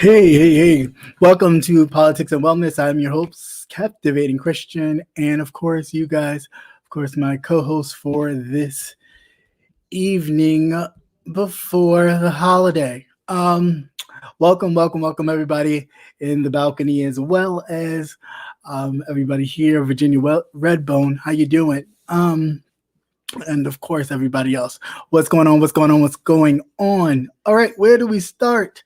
Hey. Welcome to Politics and Wellness. I'm your host, Captivating Christian. And of course, you guys, my co host for this evening before the holiday. Welcome, everybody in the balcony as well as everybody here, Virginia Redbone. How you doing? And of course, everybody else. What's going on? All right, where do we start?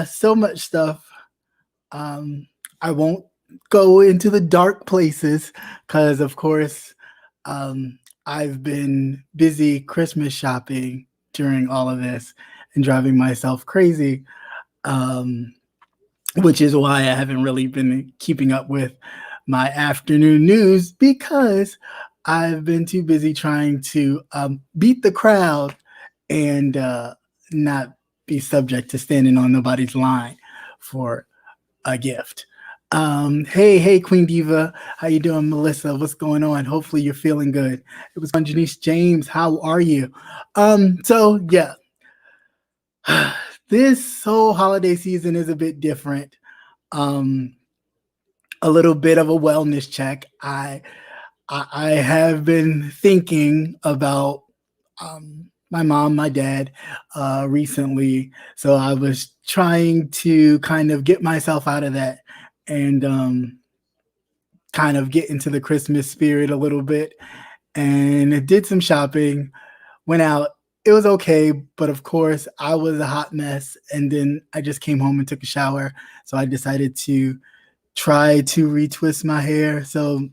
So much stuff. I won't go into the dark places because, of course, I've been busy Christmas shopping during all of this and driving myself crazy, um, which is why I haven't really been keeping up with my afternoon news because I've been too busy trying to beat the crowd and not be subject to standing on nobody's line for a gift. Hey, Queen Diva, how you doing, Melissa? What's going on? Hopefully you're feeling good. It was on Janice James. How are you? So yeah, this whole holiday season is a bit different. A little bit of a wellness check. I have been thinking about my mom, my dad recently. So I was trying to kind of get myself out of that and kind of get into the Christmas spirit a little bit. And did some shopping, went out. It was okay, but of course, I was a hot mess. And then I just came home and took a shower. So I decided to try to retwist my hair. So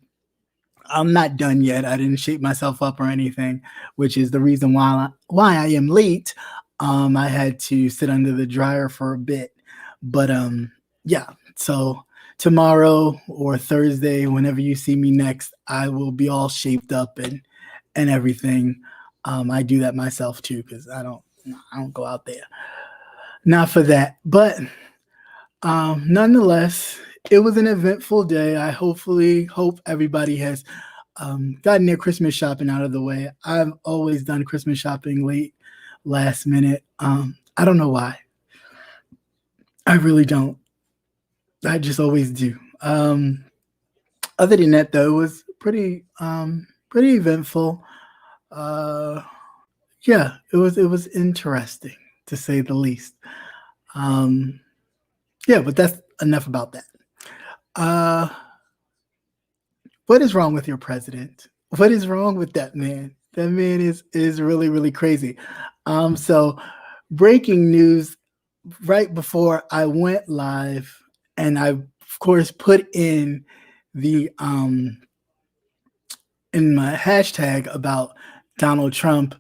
I'm not done yet. I didn't shape myself up or anything, which is the reason why I am late. I had to sit under the dryer for a bit, but yeah. So tomorrow or Thursday, whenever you see me next, I will be all shaped up and everything. I do that myself too because I don't go out there. Not for that, but nonetheless, it was an eventful day. I hope everybody has gotten their Christmas shopping out of the way. I've always done Christmas shopping late, last minute. I don't know why. I really don't. I just always do. Other than that, though, it was pretty eventful. Uh, yeah, it was interesting to say the least. Um, yeah, but that's enough about that. Uh, what is wrong with your president? What is wrong with that man? That man is really crazy. So breaking news right before I went live, and I of course put the in my hashtag about Donald Trump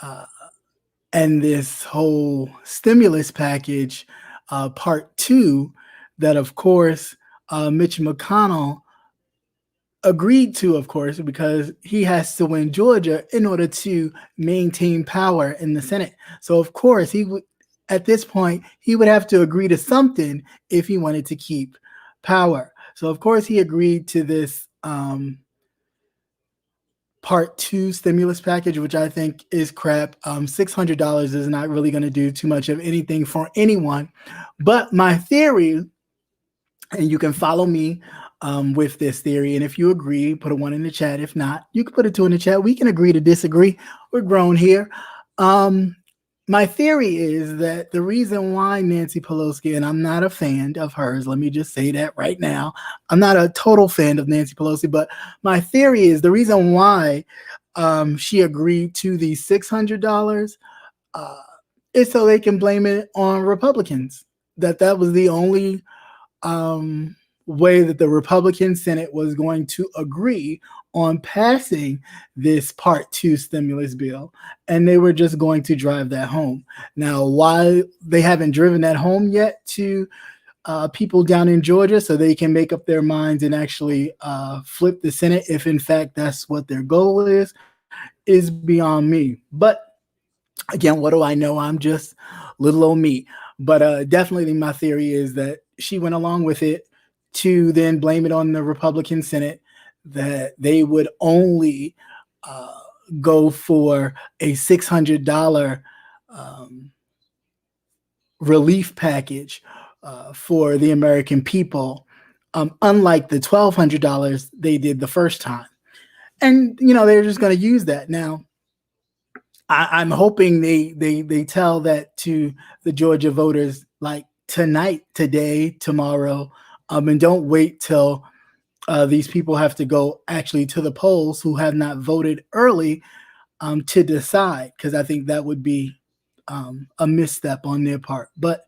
uh, and this whole stimulus package, part two, that of course Mitch McConnell agreed to, of course, because he has to win Georgia in order to maintain power in the Senate. So, of course, he would, at this point, he would have to agree to something if he wanted to keep power. So, of course, he agreed to this part two stimulus package, which I think is crap. $600 is not really going to do too much of anything for anyone. But my theory, and you can follow me with this theory. And if you agree, put a one in the chat. If not, you can put a two in the chat. We can agree to disagree. We're grown here. My theory is that the reason why Nancy Pelosi, and I'm not a fan of hers, let me just say that right now. I'm not a total fan of Nancy Pelosi, but my theory is the reason why she agreed to the $600 is so they can blame it on Republicans. That was the only way that the Republican Senate was going to agree on passing this part two stimulus bill, and they were just going to drive that home. Now, why they haven't driven that home yet to people down in Georgia so they can make up their minds and actually flip the Senate, if in fact that's what their goal is beyond me. But again, what do I know? I'm just little old me. But definitely my theory is that she went along with it to then blame it on the Republican Senate, that they would only go for a $600 relief package for the American people, unlike the $1,200 they did the first time. And they're just going to use that now. I'm hoping they tell that to the Georgia voters like tonight, today, tomorrow, and don't wait till these people have to go actually to the polls who have not voted early to decide, because I think that would be a misstep on their part. But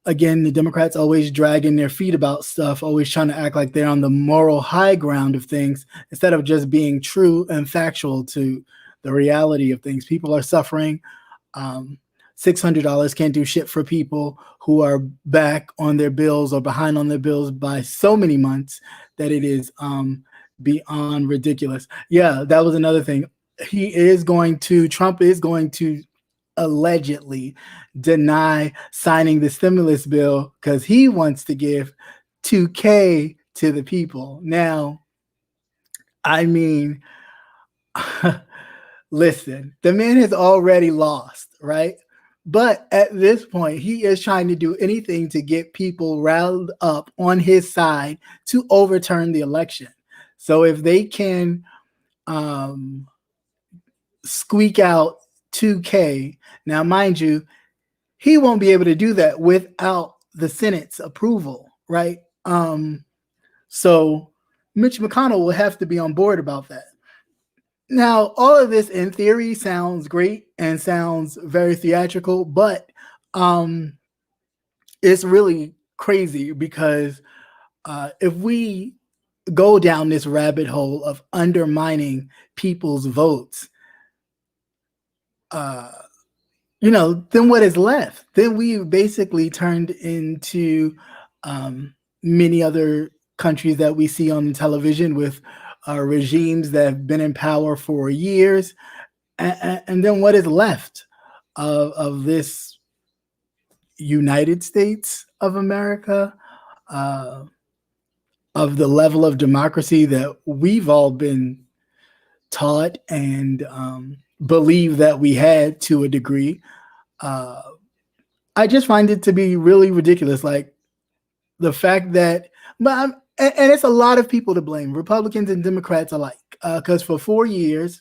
again, the Democrats always dragging their feet about stuff, always trying to act like they're on the moral high ground of things instead of just being true and factual to the reality of things. People are suffering. $600 can't do shit for people who are back on their bills or behind on their bills by so many months that it is beyond ridiculous. Yeah, that was another thing. Trump is going to allegedly deny signing the stimulus bill because he wants to give $2K to the people. Now, I mean, listen, the man has already lost, right? But at this point, he is trying to do anything to get people riled up on his side to overturn the election. So if they can squeak out $2K, now mind you, he won't be able to do that without the Senate's approval, right? So Mitch McConnell will have to be on board about that. Now, all of this in theory sounds great and sounds very theatrical, but it's really crazy because if we go down this rabbit hole of undermining people's votes, then what is left? Then we basically turned into many other countries that we see on television with regimes that have been in power for years. And then what is left of this United States of America, of the level of democracy that we've all been taught and believe that we had to a degree? I just find it to be really ridiculous. Like the fact that, and it's a lot of people to blame, Republicans and Democrats alike, because for 4 years,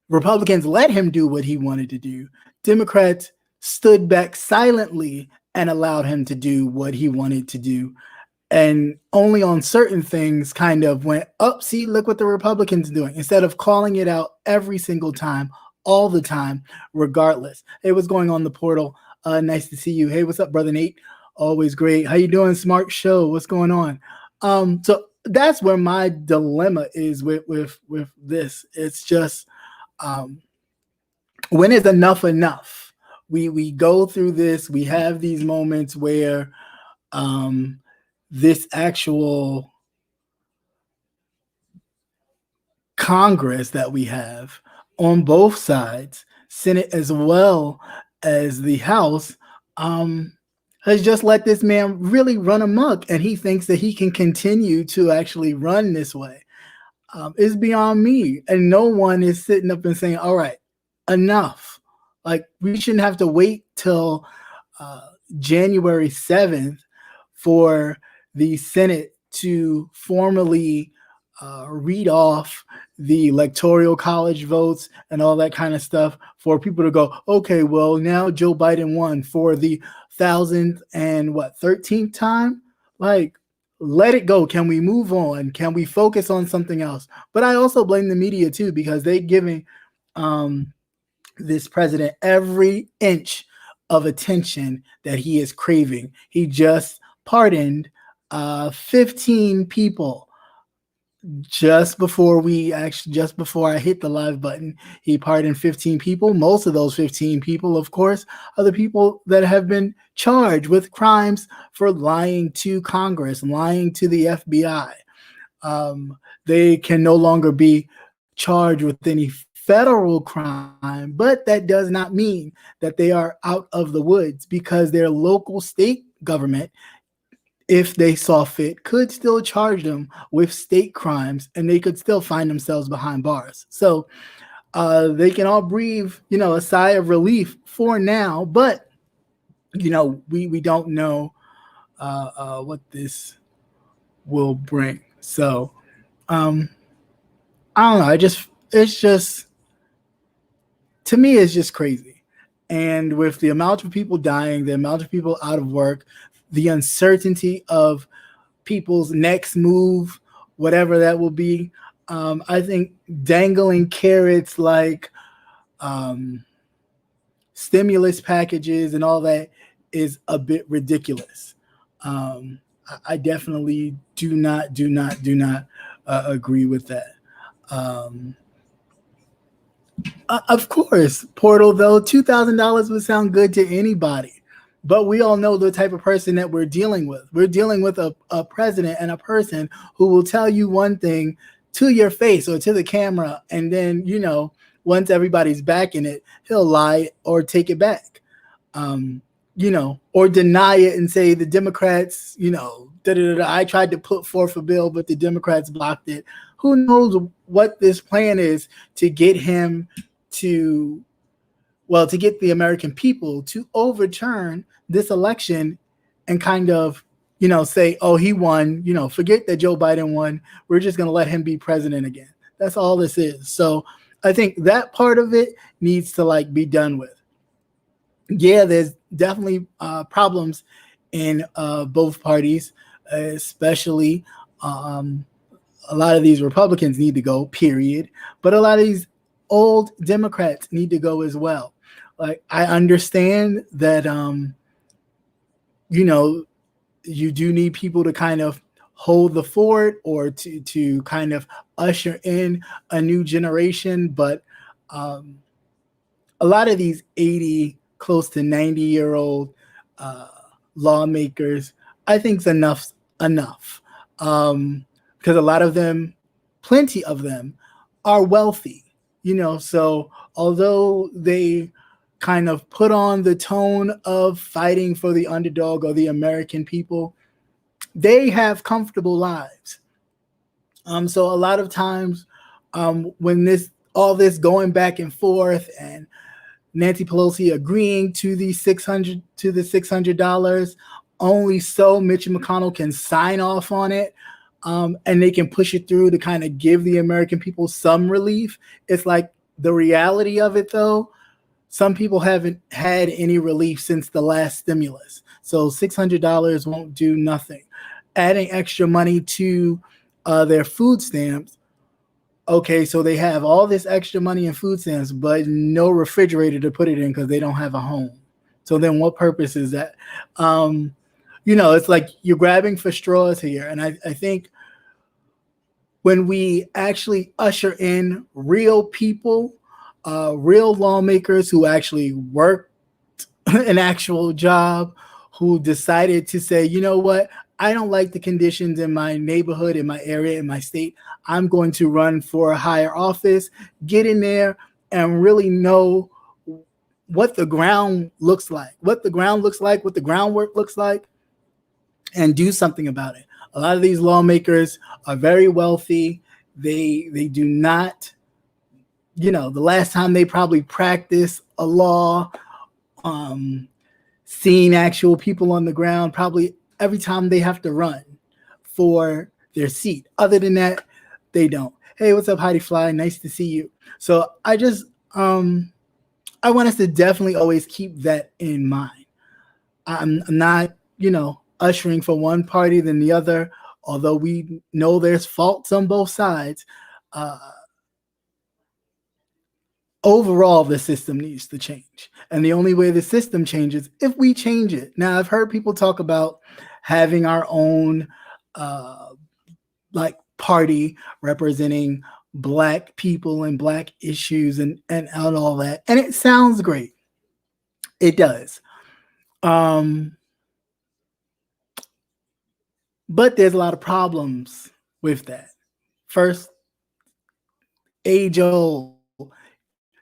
Republicans let him do what he wanted to do. Democrats stood back silently and allowed him to do what he wanted to do. And only on certain things kind of went, oh, see, look what the Republicans are doing, instead of calling it out every single time, all the time, regardless. Hey, what's going on the portal? Nice to see you. Hey, what's up, brother Nate? Always great. How you doing? Smart show. What's going on? So that's where my dilemma is with this. It's just when is enough enough? We go through this. We have these moments where this actual Congress that we have on both sides, Senate as well as the House, has just let this man really run amok, and he thinks that he can continue to actually run this way. It's beyond me, and no one is sitting up and saying, all right, enough. Like, we shouldn't have to wait till January 7th for the Senate to formally read off the Electoral College votes and all that kind of stuff for people to go, okay, well, now Joe Biden won for the 13th time. Like, let it go. Can we move on? Can we focus on something else? But I also blame the media too, because they're giving this president every inch of attention that he is craving. He just pardoned 15 people just before I hit the live button. He pardoned 15 people. Most of those 15 people, of course, are the people that have been charged with crimes for lying to Congress, lying to the FBI. They can no longer be charged with any federal crime, but that does not mean that they are out of the woods, because their local state government, if they saw fit, could still charge them with state crimes, and they could still find themselves behind bars. So they can all breathe, a sigh of relief for now. But we don't know what this will bring. So um, I don't know. It's just to me, it's just crazy. And with the amount of people dying, the amount of people out of work, the uncertainty of people's next move, whatever that will be, I think dangling carrots like um, stimulus packages and all that is a bit ridiculous. I definitely do not agree with that. Um, of course, Portal though, $2,000 would sound good to anybody. But we all know the type of person that we're dealing with. We're dealing with a president and a person who will tell you one thing to your face or to the camera, and then once everybody's back in it, he'll lie or take it back, um, or deny it and say the Democrats, da, da, da, I tried to put forth a bill, but the Democrats blocked it. Who knows what this plan is to get him to, well, to get the American people to overturn this election and kind of, say, oh, he won, forget that Joe Biden won. We're just going to let him be president again. That's all this is. So I think that part of it needs to be done with. Yeah, there's definitely problems in both parties, especially a lot of these Republicans need to go, period. But a lot of these old Democrats need to go as well. Like, I understand that, you do need people to kind of hold the fort or to kind of usher in a new generation. But um, a lot of these 80, close to 90-year-old uh, lawmakers, I think, is enough. Because a lot of them, plenty of them, are wealthy. So although they kind of put on the tone of fighting for the underdog or the American people, they have comfortable lives. So a lot of times, when all this going back and forth, and Nancy Pelosi agreeing to the $600, only so Mitch McConnell can sign off on it, and they can push it through to kind of give the American people some relief. It's like the reality of it, though. Some people haven't had any relief since the last stimulus, so $600 won't do nothing. Adding extra money to their food stamps. Okay, so they have all this extra money in food stamps, but no refrigerator to put it in because they don't have a home. So then what purpose is that? It's like you're grabbing for straws here. And I think when we actually usher in real people, real lawmakers who actually worked an actual job, who decided to say, you know what, I don't like the conditions in my neighborhood, in my area, in my state. I'm going to run for a higher office, get in there and really know what the ground looks like, what the groundwork looks like, and do something about it. A lot of these lawmakers are very wealthy. They do not, the last time they probably practiced a law, seeing actual people on the ground, probably every time they have to run for their seat. Other than that, they don't. Hey, what's up, Heidi Fly? Nice to see you. So I just, I want us to definitely always keep that in mind. I'm not, ushering for one party than the other, although we know there's faults on both sides. Overall, the system needs to change. And the only way the system changes if we change it. Now, I've heard people talk about having our own party representing Black people and Black issues and all that. And it sounds great. It does. But there's a lot of problems with that. First, age old.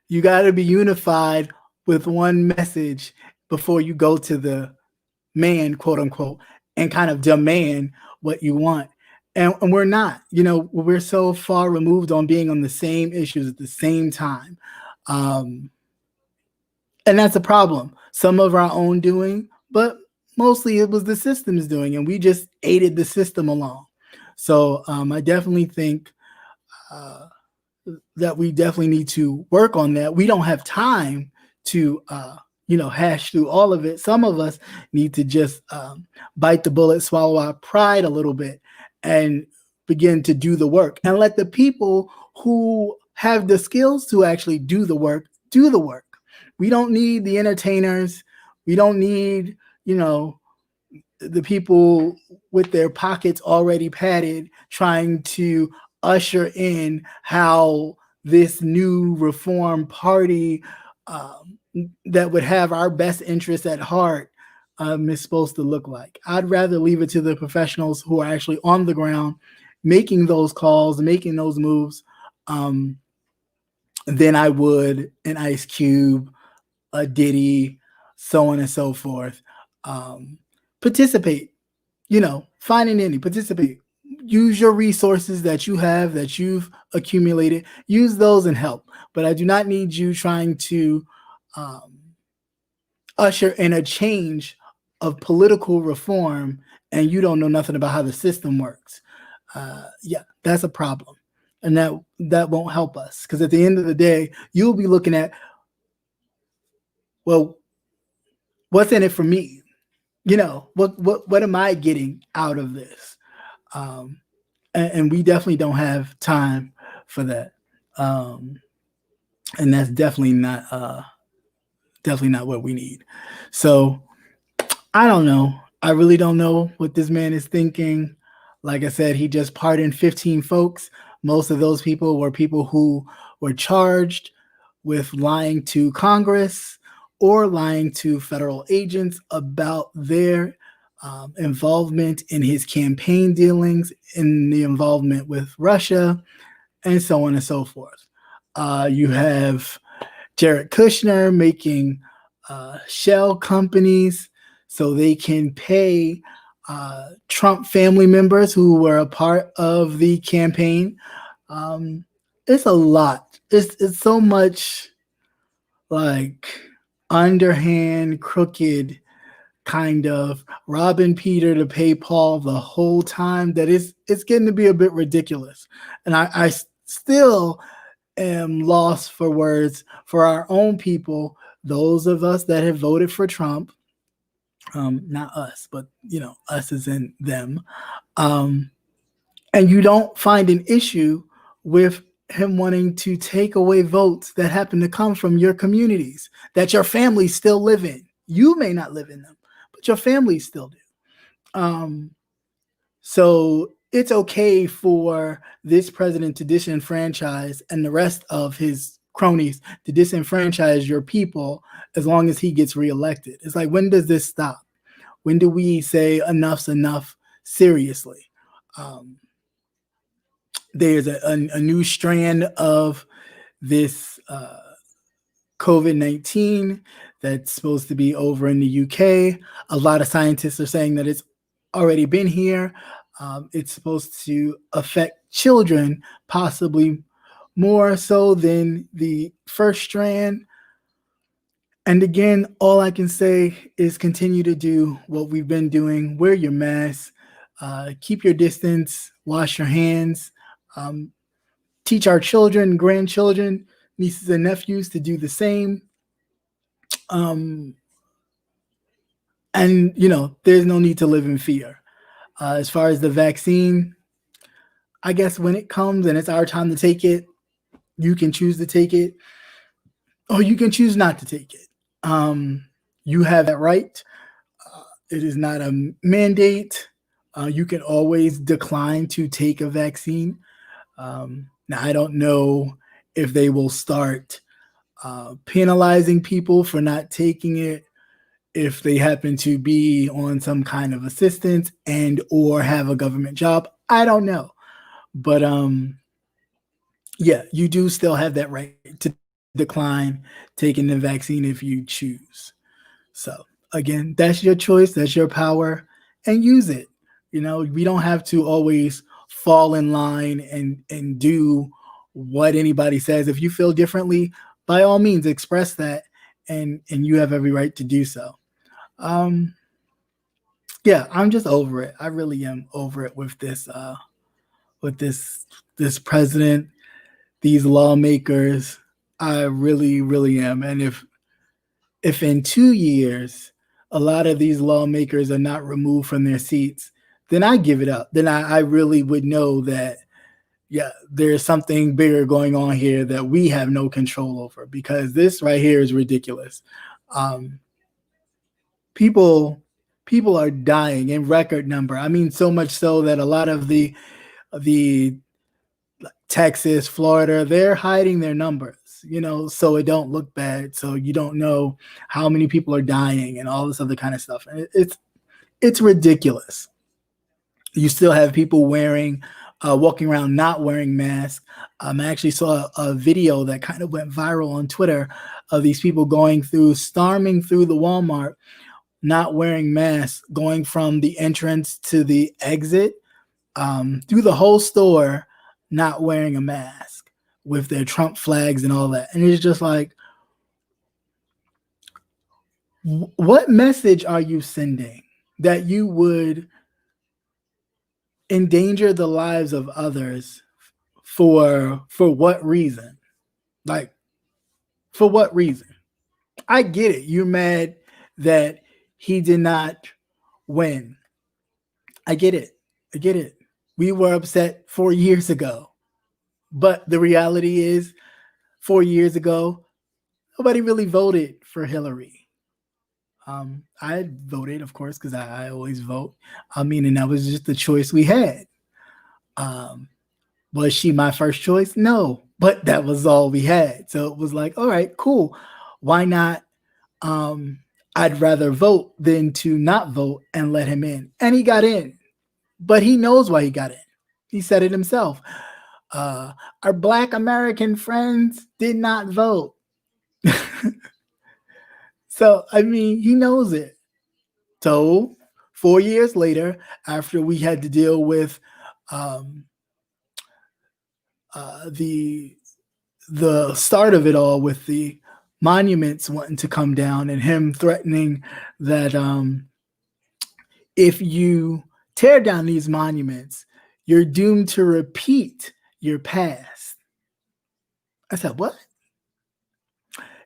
You got to be unified with one message before you go to the man, quote unquote, and kind of demand what you want. And we're not, we're so far removed on being on the same issues at the same time. And that's a problem. Some of our own doing, but mostly it was the system's doing, and we just aided the system along. So I definitely think uh, that we definitely need to work on that. We don't have time to hash through all of it. Some of us need to just bite the bullet, swallow our pride a little bit, and begin to do the work, and let the people who have the skills to actually do the work. We don't need the entertainers. We don't need, the people with their pockets already padded trying to usher in how this new reform party um, that would have our best interests at heart is supposed to look like. I'd rather leave it to the professionals who are actually on the ground making those calls, making those moves, um, than I would an Ice Cube, a Diddy, so on and so forth. Um, Participate, finding any, participate. Use your resources that you have, that you've accumulated, use those and help. But I do not need you trying to um, usher in a change of political reform and you don't know nothing about how the system works. Yeah, that's a problem. And that won't help us, because at the end of the day, you'll be looking at, well, what's in it for me? What am I getting out of this? Um, and we definitely don't have time for that. Um, and that's definitely not what we need. So I don't know. I really don't know what this man is thinking. Like I said, he just pardoned 15 folks. Most of those people were people who were charged with lying to Congress or lying to federal agents about their involvement in his campaign dealings, in the involvement with Russia, and so on and so forth. You have Jared Kushner making shell companies so they can pay Trump family members who were a part of the campaign. It's a lot. It's so much like underhand, crooked kind of robbing Peter to pay Paul the whole time that it's getting to be a bit ridiculous. And I still am lost for words for our own people, those of us that have voted for Trump, not us, but us as in them. Um, and you don't find an issue with him wanting to take away votes that happen to come from your communities that your families still live in. You may not live in them, but your families still do. Um, so it's okay for this president to disenfranchise and the rest of his cronies to disenfranchise your people as long as he gets reelected. It's like, when does this stop? When do we say enough's enough seriously? Um, there's a new strand of this COVID-19 that's supposed to be over in the UK. A lot of scientists are saying that it's already been here. It's supposed to affect children, possibly more so than the first strand. And again, all I can say is continue to do what we've been doing. Wear your mask, keep your distance, wash your hands, um, teach our children, grandchildren, nieces and nephews to do the same. Um, and there's no need to live in fear. As far as the vaccine, I guess when it comes and it's our time to take it, you can choose to take it, or you can choose not to take it. You have that right. It is not a mandate. You can always decline to take a vaccine. Now, I don't know if they will start penalizing people for not taking it if they happen to be on some kind of assistance and or have a government job. I don't know. But yeah, you do still have that right to decline taking the vaccine if you choose. So again, that's your choice, that's your power, and use it. We don't have to always fall in line and do what anybody says. If you feel differently, by all means express that, and you have every right to do so. Um, yeah, I'm just over it. I really am over it with this president, these lawmakers. I really, really am. And if in 2 years a lot of these lawmakers are not removed from their seats, then I give it up. Then I really would know that yeah, there's something bigger going on here that we have no control over because this right here is ridiculous. Um, people people are dying in record number. I mean, so much so that a lot of the Texas, Florida, they're hiding their numbers, so it don't look bad. So you don't know how many people are dying and all this other kind of stuff. And it's ridiculous. You still have people walking around not wearing masks. I actually saw a video that kind of went viral on Twitter of these people storming through the Walmart, not wearing masks, going from the entrance to the exit, through the whole store, not wearing a mask with their Trump flags and all that. And it's just like, what message are you sending that you would endanger the lives of others for what reason? Like, for what reason? I get it. You're mad that he did not win. I get it. I get it. We were upset 4 years ago. But the reality is, 4 years ago, nobody really voted for Hillary. I voted, of course, because I always vote. I mean, and that was just the choice we had. Um, was she my first choice? No, but that was all we had. So it was like, all right, cool. Why not? I'd rather vote than to not vote and let him in. And he got in, but he knows why he got in. He said it himself. Our Black American friends did not vote. So, I mean, he knows it. So, 4 years later, after we had to deal with um, the start of it all with the monuments wanting to come down and him threatening that if you tear down these monuments, you're doomed to repeat your past. I said, what?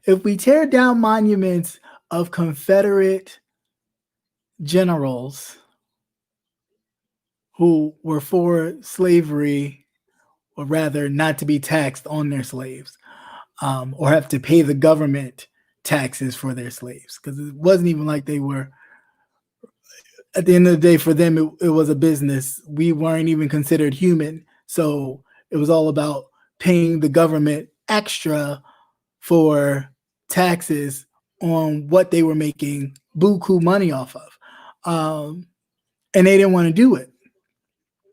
If we tear down monuments of Confederate generals who were for slavery, or rather not to be taxed on their slaves, or have to pay the government taxes for their slaves, because it wasn't even like they were, at the end of the day, for them, it was a business. We weren't even considered human. So it was all about paying the government extra for taxes on what they were making buku money off of. And they didn't want to do it.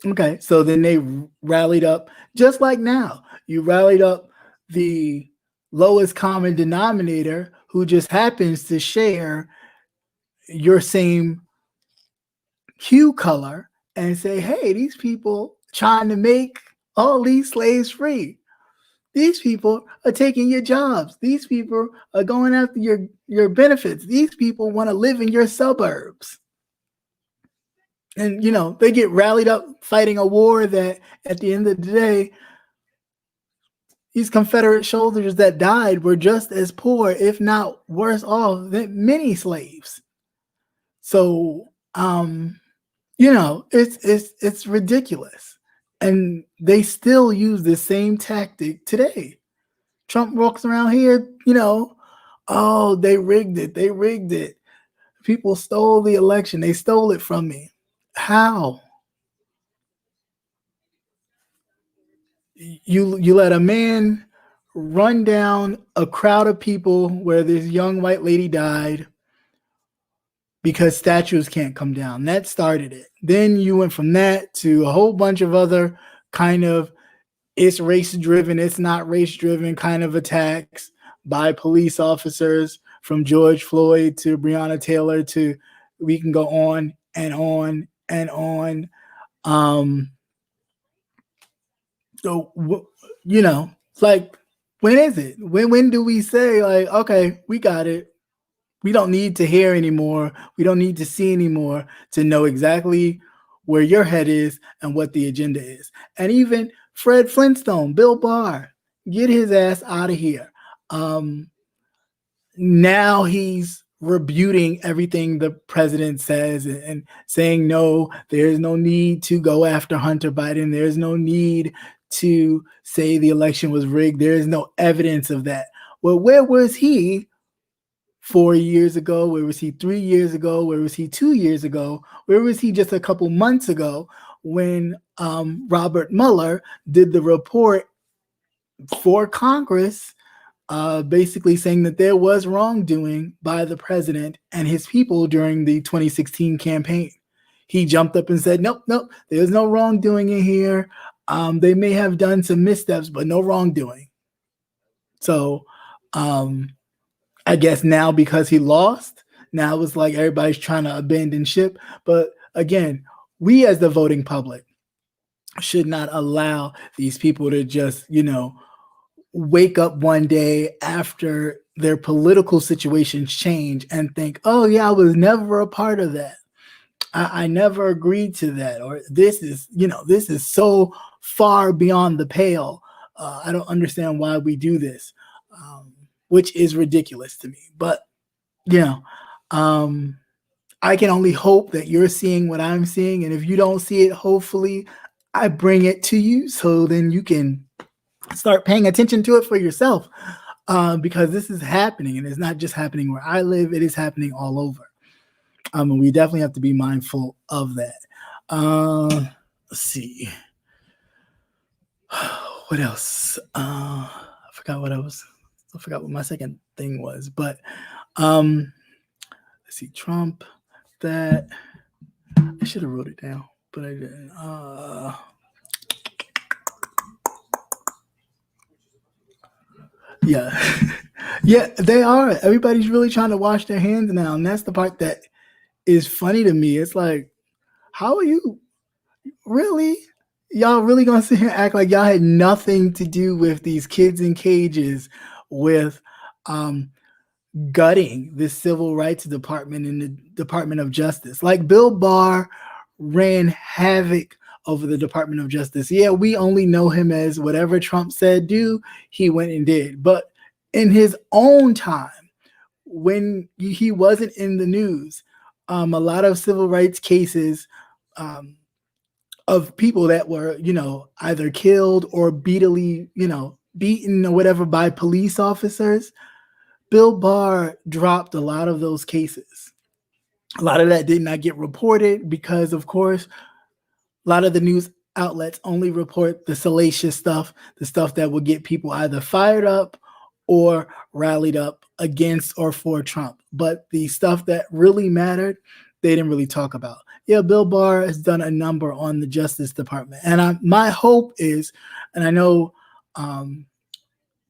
Okay, so then they rallied up, just like now. You rallied up the lowest common denominator who just happens to share your same hue color and say, hey, these people trying to make all these slaves free. These people are taking your jobs. These people are going after your benefits. These people want to live in your suburbs. And, they get rallied up fighting a war that at the end of the day, these Confederate soldiers that died were just as poor, if not worse off than many slaves. So, it's ridiculous. And they still use the same tactic today. Trump walks around here, oh, they rigged it. They rigged it. People stole the election. They stole it from me. How? You let a man run down a crowd of people where this young white lady died because statues can't come down. That started it. Then you went from that to a whole bunch of other kind of it's race driven, it's not race driven kind of attacks by police officers, from George Floyd to Breonna Taylor to we can go on and on and on. So, like, when is it? When do we say, like, okay, we got it. We don't need to hear anymore. We don't need to see anymore to know exactly where your head is and what the agenda is. And even Fred Flintstone, Bill Barr, get his ass out of here. Um, Now he's rebuting everything the president says and saying, no, there's no need to go after Hunter Biden. There's no need to say the election was rigged. There is no evidence of that. Well, where was he 4 years ago? Where was he 3 years ago? Where was he 2 years ago? Where was he just a couple months ago when Robert Mueller did the report for Congress, basically saying that there was wrongdoing by the president and his people during the 2016 campaign? He jumped up and said, nope, nope, there's no wrongdoing in here. They may have done some missteps, but no wrongdoing. So I guess now because he lost, now it's like everybody's trying to abandon ship. But again, we as the voting public should not allow these people to just, wake up one day after their political situations change and think, oh, yeah, I was never a part of that. I never agreed to that. Or this is so far beyond the pale. I don't understand why we do this, which is ridiculous to me. But, I can only hope that you're seeing what I'm seeing. And if you don't see it, hopefully I bring it to you so then you can start paying attention to it for yourself, because this is happening, and it's not just happening where I live. It is happening all over. And we definitely have to be mindful of that. Let's see. What else? I forgot what my second thing was, but let's see. Trump, that I should have wrote it down, but I didn't. Yeah. Yeah, they are. Everybody's really trying to wash their hands now. And that's the part that is funny to me. It's like, how are you really? Y'all really gonna sit here and act like y'all had nothing to do with these kids in cages, with gutting the civil rights department and the Department of Justice? Like, Bill Barr ran havoc over the Department of Justice. Yeah, we only know him as whatever Trump said do, he went and did. But in his own time, when he wasn't in the news, a lot of civil rights cases of people that were, either killed or beaten or whatever by police officers, Bill Barr dropped a lot of those cases. A lot of that did not get reported because, of course, a lot of the news outlets only report the salacious stuff, the stuff that will get people either fired up or rallied up against or for Trump. But the stuff that really mattered, they didn't really talk about. Yeah, Bill Barr has done a number on the Justice Department. And my hope is, and I know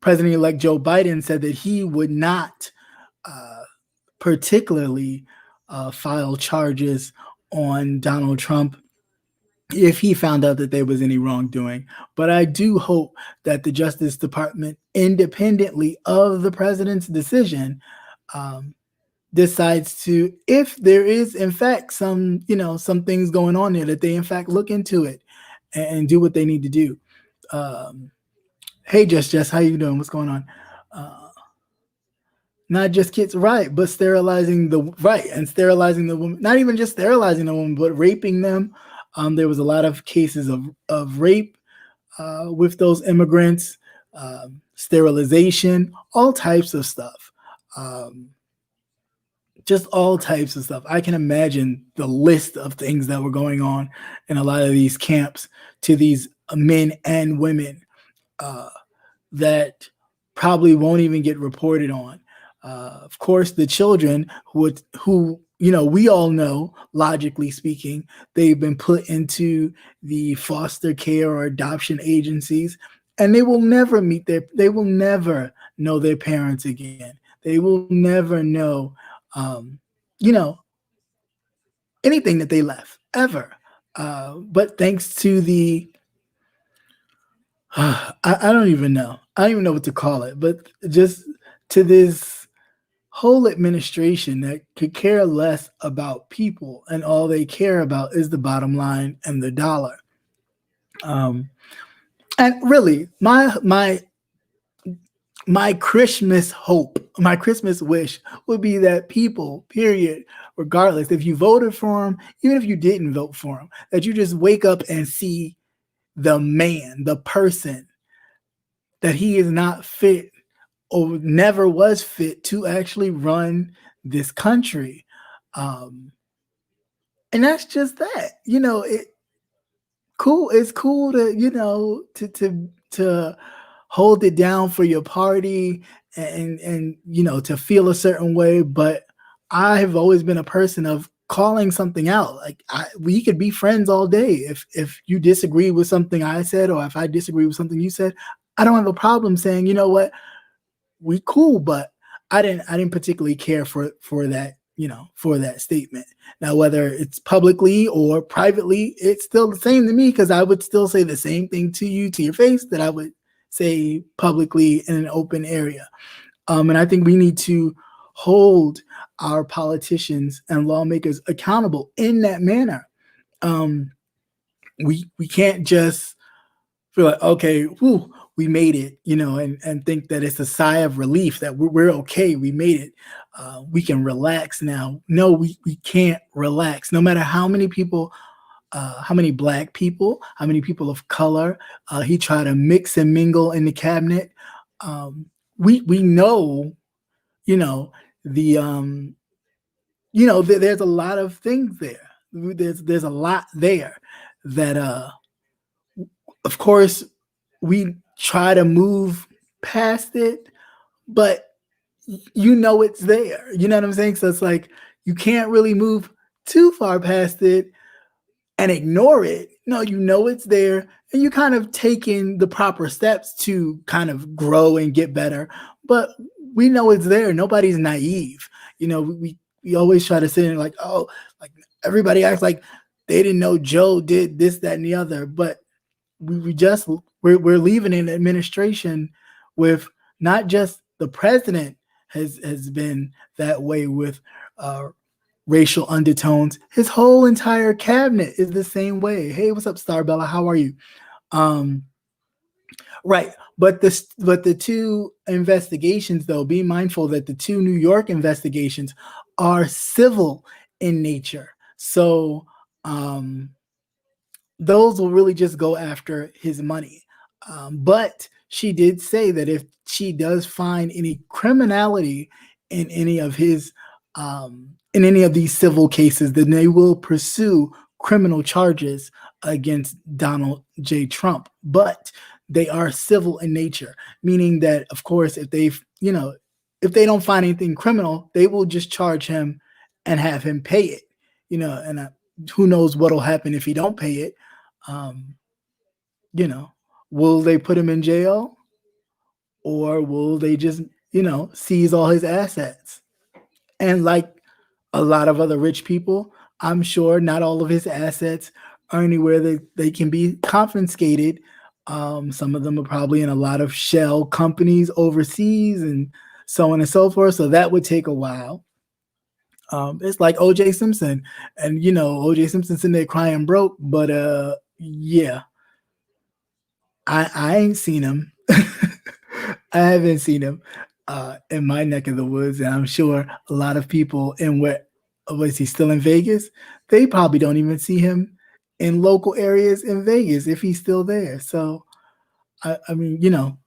President-elect Joe Biden said that he would not particularly file charges on Donald Trump if he found out that there was any wrongdoing. But I do hope that the Justice Department, independently of the president's decision, decides to, if there is in fact some things going on there, that they in fact look into it and do what they need to do. Hey, Jess, how you doing? What's going on? Not just kids, right, but sterilizing the woman, not even just sterilizing the woman, but raping them. There was a lot of cases of rape with those immigrants, sterilization, all types of stuff. Just all types of stuff. I can imagine the list of things that were going on in a lot of these camps to these men and women that probably won't even get reported on. Of course, the children who we all know, logically speaking, they've been put into the foster care or adoption agencies, and they will never know their parents again. They will never know, anything that they left ever. But thanks to the, I don't even know. I don't even know what to call it, but just to this whole administration that could care less about people, and all they care about is the bottom line and the dollar. Um, and really, my Christmas hope, my Christmas wish would be that people, period, regardless if you voted for him, even if you didn't vote for him, that you just wake up and see the man, the person, that he is not fit or never was fit to actually run this country. Um, and that's just that. It's cool to, to hold it down for your party, and to feel a certain way, but I have always been a person of calling something out. Like, we could be friends all day. If you disagree with something I said, or if I disagree with something you said, I don't have a problem saying, you know what, we cool, but I didn't particularly care for that, for that statement. Now, whether it's publicly or privately, it's still the same to me, because I would still say the same thing to you, to your face, that I would say publicly in an open area. And I think we need to hold our politicians and lawmakers accountable in that manner. Um, we can't just feel like, okay, whew, we made it, and think that it's a sigh of relief that we're okay, we made it. We can relax now. No, we can't relax. No matter how many black people, how many people of color he tried to mix and mingle in the cabinet. Um, we know, you know, the there's a lot of things there. There's a lot there that of course we try to move past it, but it's there. You know what I'm saying? So it's like you can't really move too far past it and ignore it. No, it's there, and you kind of taking the proper steps to kind of grow and get better. But we know it's there. Nobody's naive. We always try to sit in like, oh, like everybody acts like they didn't know Joe did this, that, and the other. But we're leaving an administration with not just the president has been that way with racial undertones. His whole entire cabinet is the same way. Hey, what's up, Starbella? How are you? Right. But the two investigations, though, be mindful that the two New York investigations are civil in nature. So those will really just go after his money. But she did say that if she does find any criminality in any of his in any of these civil cases, then they will pursue criminal charges against Donald J. Trump. But they are civil in nature, meaning that, of course, if they don't find anything criminal, they will just charge him and have him pay it. And who knows what'll happen if he don't pay it. Will they put him in jail, or will they just, seize all his assets? And like a lot of other rich people, I'm sure not all of his assets are anywhere that they can be confiscated. Some of them are probably in a lot of shell companies overseas and so on and so forth. So that would take a while. It's like O.J. Simpson, and O.J. Simpson's sitting there crying broke, but yeah, I ain't seen him. I haven't seen him in my neck of the woods, and I'm sure a lot of people was he still in Vegas? They probably don't even see him in local areas in Vegas if he's still there. So, I mean,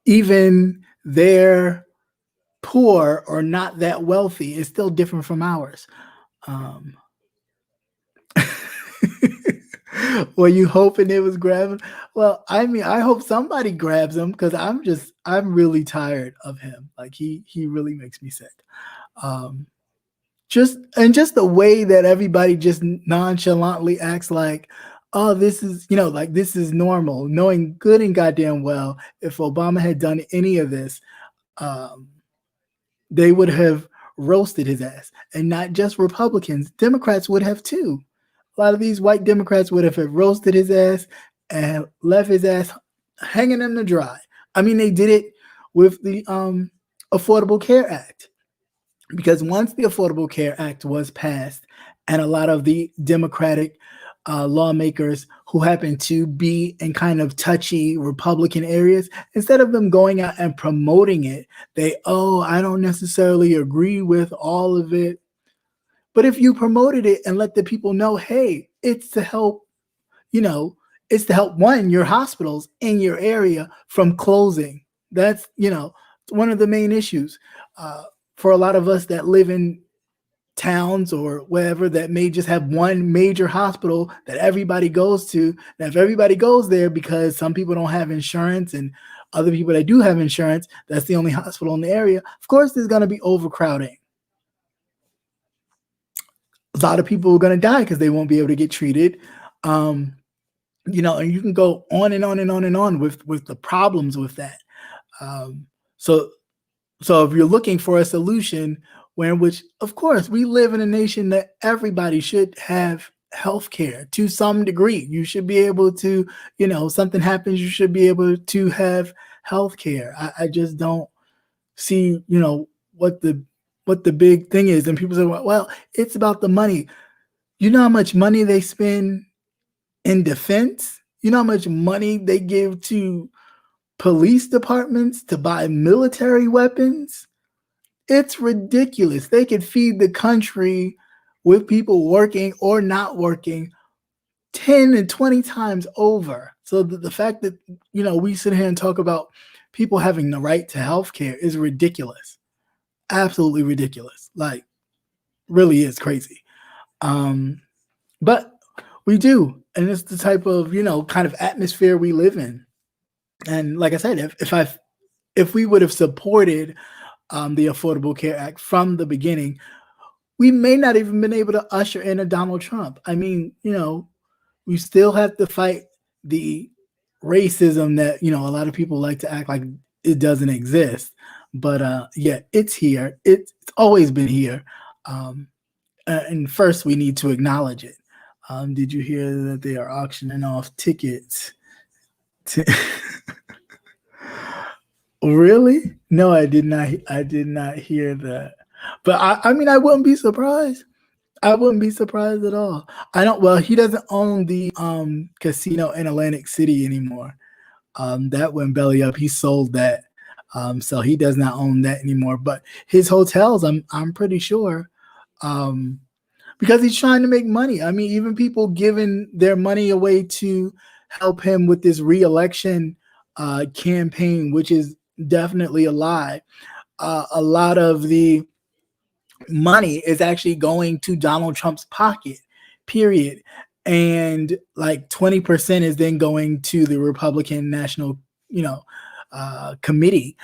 even they're poor or not that wealthy is still different from ours. Were you hoping it was grabbing? Well, I mean, I hope somebody grabs him, because I'm really tired of him. Like he really makes me sick. Just the way that everybody just nonchalantly acts like, oh, this is, like this is normal, knowing good and goddamn well if Obama had done any of this, they would have roasted his ass. And not just Republicans, Democrats would have too. A lot of these white Democrats would have roasted his ass and left his ass hanging in the dry. I mean, they did it with the Affordable Care Act. Because once the Affordable Care Act was passed, and a lot of the Democratic lawmakers who happen to be in kind of touchy Republican areas, instead of them going out and promoting it, I don't necessarily agree with all of it. But if you promoted it and let the people know, hey, it's to help, you know, it's to help one, your hospitals in your area from closing. That's, one of the main issues for a lot of us that live in towns or wherever that may just have one major hospital that everybody goes to. Now, if everybody goes there because some people don't have insurance and other people that do have insurance, that's the only hospital in the area, of course, there's going to be overcrowding. A lot of people are going to die because they won't be able to get treated. And you can go on and on and on and on with the problems with that. So if you're looking for a solution in which, of course, we live in a nation that everybody should have health care to some degree. You should be able to, something happens, you should be able to have health care. I just don't see, what the big thing is. And people say, well, it's about the money. You know how much money they spend in defense? You know how much money they give to police departments to buy military weapons? It's ridiculous. They could feed the country with people working or not working 10 and 20 times over. So the fact that, we sit here and talk about people having the right to health care is ridiculous. Absolutely ridiculous. Like, really is crazy. But we do. And it's the type of, kind of atmosphere we live in. And like I said, if we would have supported the Affordable Care Act from the beginning, we may not even been able to usher in a Donald Trump. I mean, we still have to fight the racism that, a lot of people like to act like it doesn't exist. But yeah, it's here. It's always been here. And first, we need to acknowledge it. Did you hear that they are auctioning off tickets? Really? No, I did not. I did not hear that. But I mean, I wouldn't be surprised. I wouldn't be surprised at all. I don't. Well, he doesn't own the casino in Atlantic City anymore. That went belly up. He sold that. So he does not own that anymore. But his hotels, I'm pretty sure, because he's trying to make money. I mean, even people giving their money away to help him with this re-election campaign, which is definitely a lie. A lot of the money is actually going to Donald Trump's pocket, period. And like 20% is then going to the Republican National, Committee,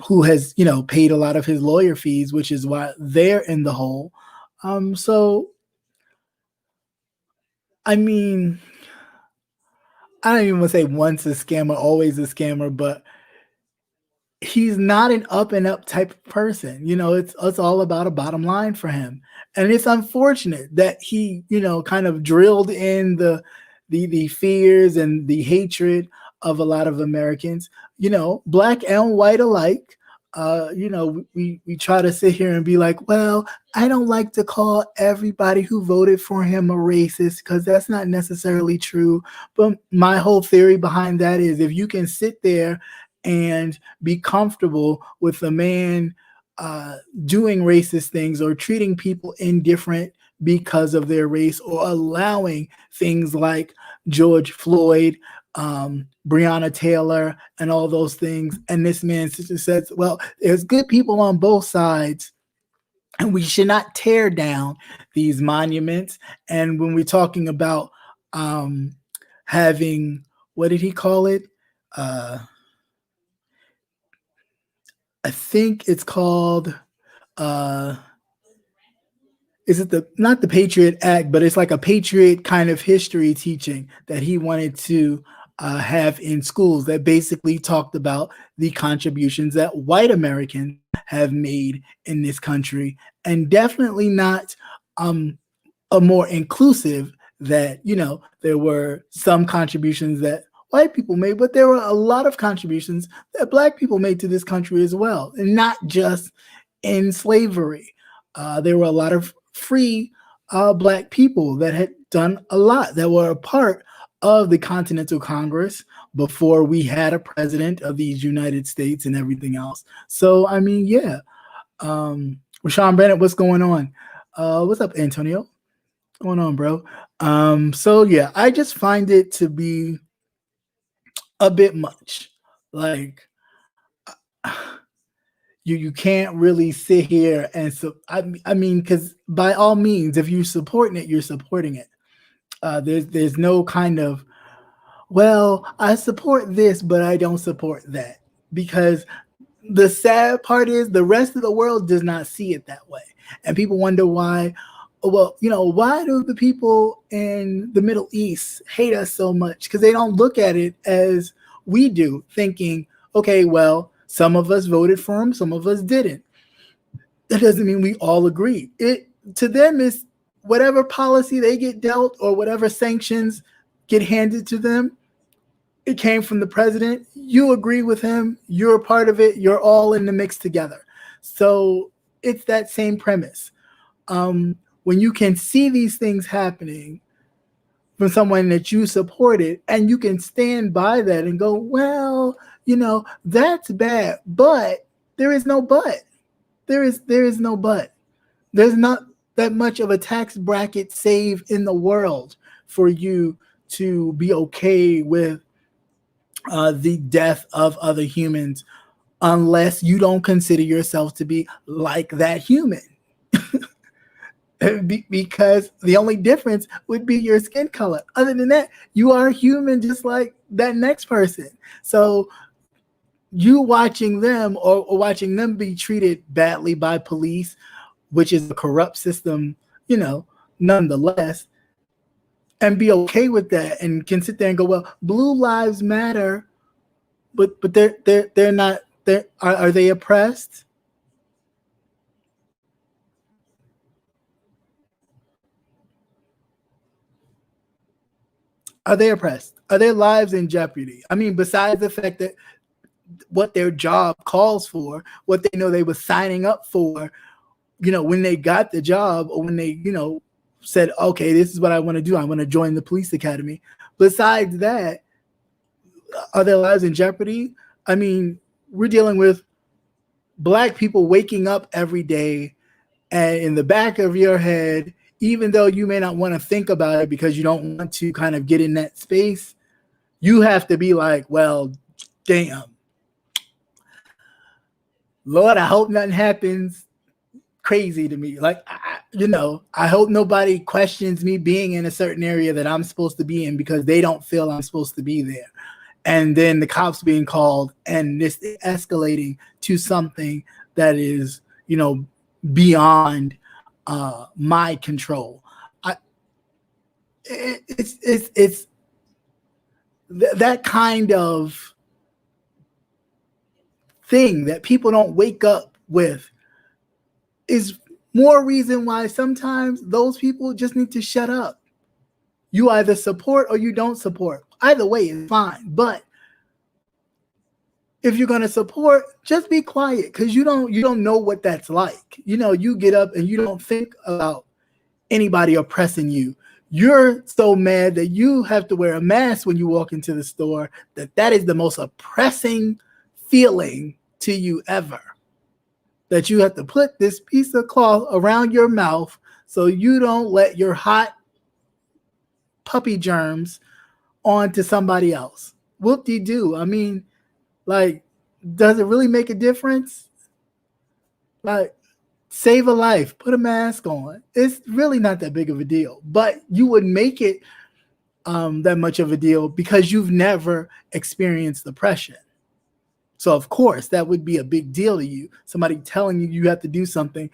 who has, paid a lot of his lawyer fees, which is why they're in the hole. So, I mean, I don't even want to say once a scammer, always a scammer, but he's not an up and up type of person. It's all about a bottom line for him. And it's unfortunate that he, kind of drilled in the fears and the hatred of a lot of Americans, black and white alike. We try to sit here and be like, well, I don't like to call everybody who voted for him a racist because that's not necessarily true. But my whole theory behind that is if you can sit there and be comfortable with a man doing racist things or treating people indifferent because of their race or allowing things like George Floyd, Breonna Taylor, and all those things. And this man says, well, there's good people on both sides, and we should not tear down these monuments. And when we're talking about having, what did he call it? I think it's called, is it not the Patriot Act, but it's like a Patriot kind of history teaching that he wanted to have in schools that basically talked about the contributions that white Americans have made in this country, and definitely not a more inclusive that, there were some contributions that white people made, but there were a lot of contributions that black people made to this country as well, and not just in slavery. There were a lot of free black people that had done a lot, that were a part of the Continental Congress before we had a president of these United States and everything else. So, I mean, yeah. Rashawn Bennett, what's going on? What's up, Antonio? What's going on, bro? So yeah, I just find it to be a bit much. Like, you can't really sit here and so I mean, because by all means, if you're supporting it, you're supporting it. There's no kind of, well, I support this, but I don't support that, because the sad part is the rest of the world does not see it that way, and people wonder why. Well, why do the people in the Middle East hate us so much? Because they don't look at it as we do, thinking, okay, well, some of us voted for him, some of us didn't. That doesn't mean we all agree. It to them is whatever policy they get dealt or whatever sanctions get handed to them. It came from the president. You agree with him. You're a part of it. You're all in the mix together. So it's that same premise. When you can see these things happening from someone that you supported, and you can stand by that and go, well, that's bad, but there is no but. There is no but. There's not that much of a tax bracket save in the world for you to be okay with the death of other humans, unless you don't consider yourself to be like that human. Because the only difference would be your skin color. Other than that, you are human just like that next person. So you watching them or watching them be treated badly by police, which is a corrupt system, nonetheless, and be okay with that and can sit there and go, well, blue lives matter, but they're not. Are they oppressed? Are they oppressed? Are their lives in jeopardy? I mean, besides the fact that what their job calls for, what they know they were signing up for, when they got the job, or when they, said, okay, this is what I want to do. I want to join the police academy. Besides that, are their lives in jeopardy? I mean, we're dealing with black people waking up every day, and in the back of your head, even though you may not want to think about it because you don't want to kind of get in that space, you have to be like, well, damn, Lord, I hope nothing happens crazy to me. Like, I hope nobody questions me being in a certain area that I'm supposed to be in because they don't feel I'm supposed to be there. And then the cops being called and this escalating to something that is, beyond my control. It's that kind of thing that people don't wake up with is more reason why sometimes those people just need to shut up. You either support or you don't support. Either way is fine. But if you're going to support, just be quiet, because you don't know what that's like. You get up and you don't think about anybody oppressing you. You're so mad that you have to wear a mask when you walk into the store, that is the most oppressing feeling to you ever. That you have to put this piece of cloth around your mouth so you don't let your hot puppy germs onto somebody else. Whoop-de-doo. I mean, like, does it really make a difference? Like, save a life, put a mask on. It's really not that big of a deal, but you would make it that much of a deal because you've never experienced oppression. So of course that would be a big deal to you. Somebody telling you have to do something.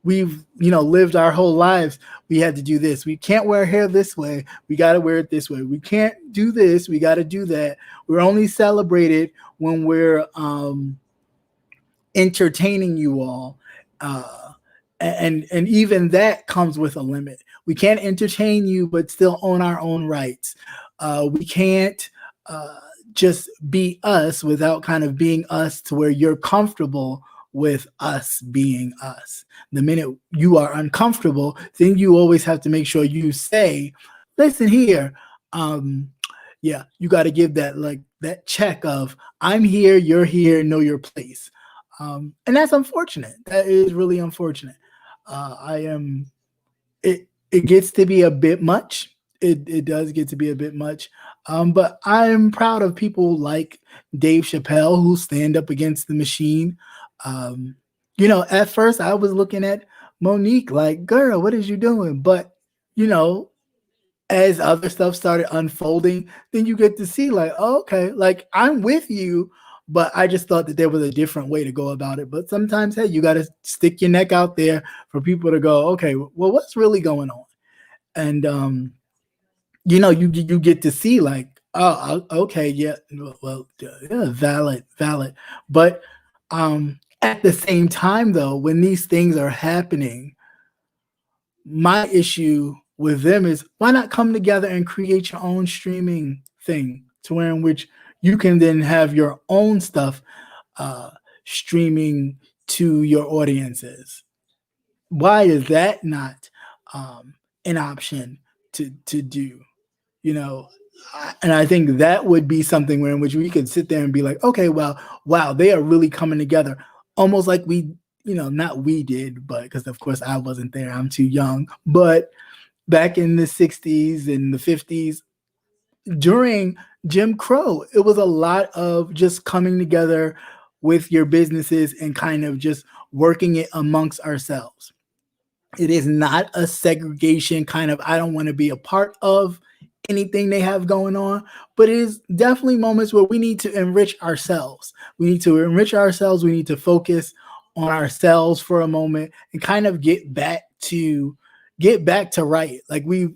We've, lived our whole lives. We had to do this. We can't wear hair this way. We got to wear it this way. We can't do this. We got to do that. We're only celebrated when we're entertaining you all. And even that comes with a limit. we can't entertain you, but still own our own rights. We can't uh, just be us without kind of being us to where you're comfortable with us being us. The minute you are uncomfortable, then you always have to make sure you say, listen here, um, yeah, you got to give that like that check of I'm here, you're here, know your place. And that's unfortunate. That is really unfortunate. I am it gets to be a bit much. It does get to be a bit much. But I'm proud of people like Dave Chappelle who stand up against the machine. Um, at first I was looking at Monique like, girl, what is you doing? But you know, as other stuff started unfolding, then you get to see like, oh, okay, like I'm with you, but I just thought that there was a different way to go about it. But sometimes, hey, you got to stick your neck out there for people to go, okay, well, what's really going on? And you get to see like, oh, okay, yeah, well, yeah, valid. But at the same time, though, when these things are happening, my issue with them is why not come together and create your own streaming thing to where in which you can then have your own stuff uh, streaming to your audiences. Why is that not um, an option to do? You know, and I think that would be something where in which we could sit there and be like, okay, well, wow, they are really coming together, almost like not we did, but because of course I wasn't there, I'm too young, but back in the 60s and the 50s during Jim Crow, it was a lot of just coming together with your businesses and kind of just working it amongst ourselves. It is not a segregation kind of, I don't want to be a part of anything they have going on, but it is definitely moments where we need to enrich ourselves. We need to enrich ourselves. We need to focus on ourselves for a moment and kind of get back to right. Like we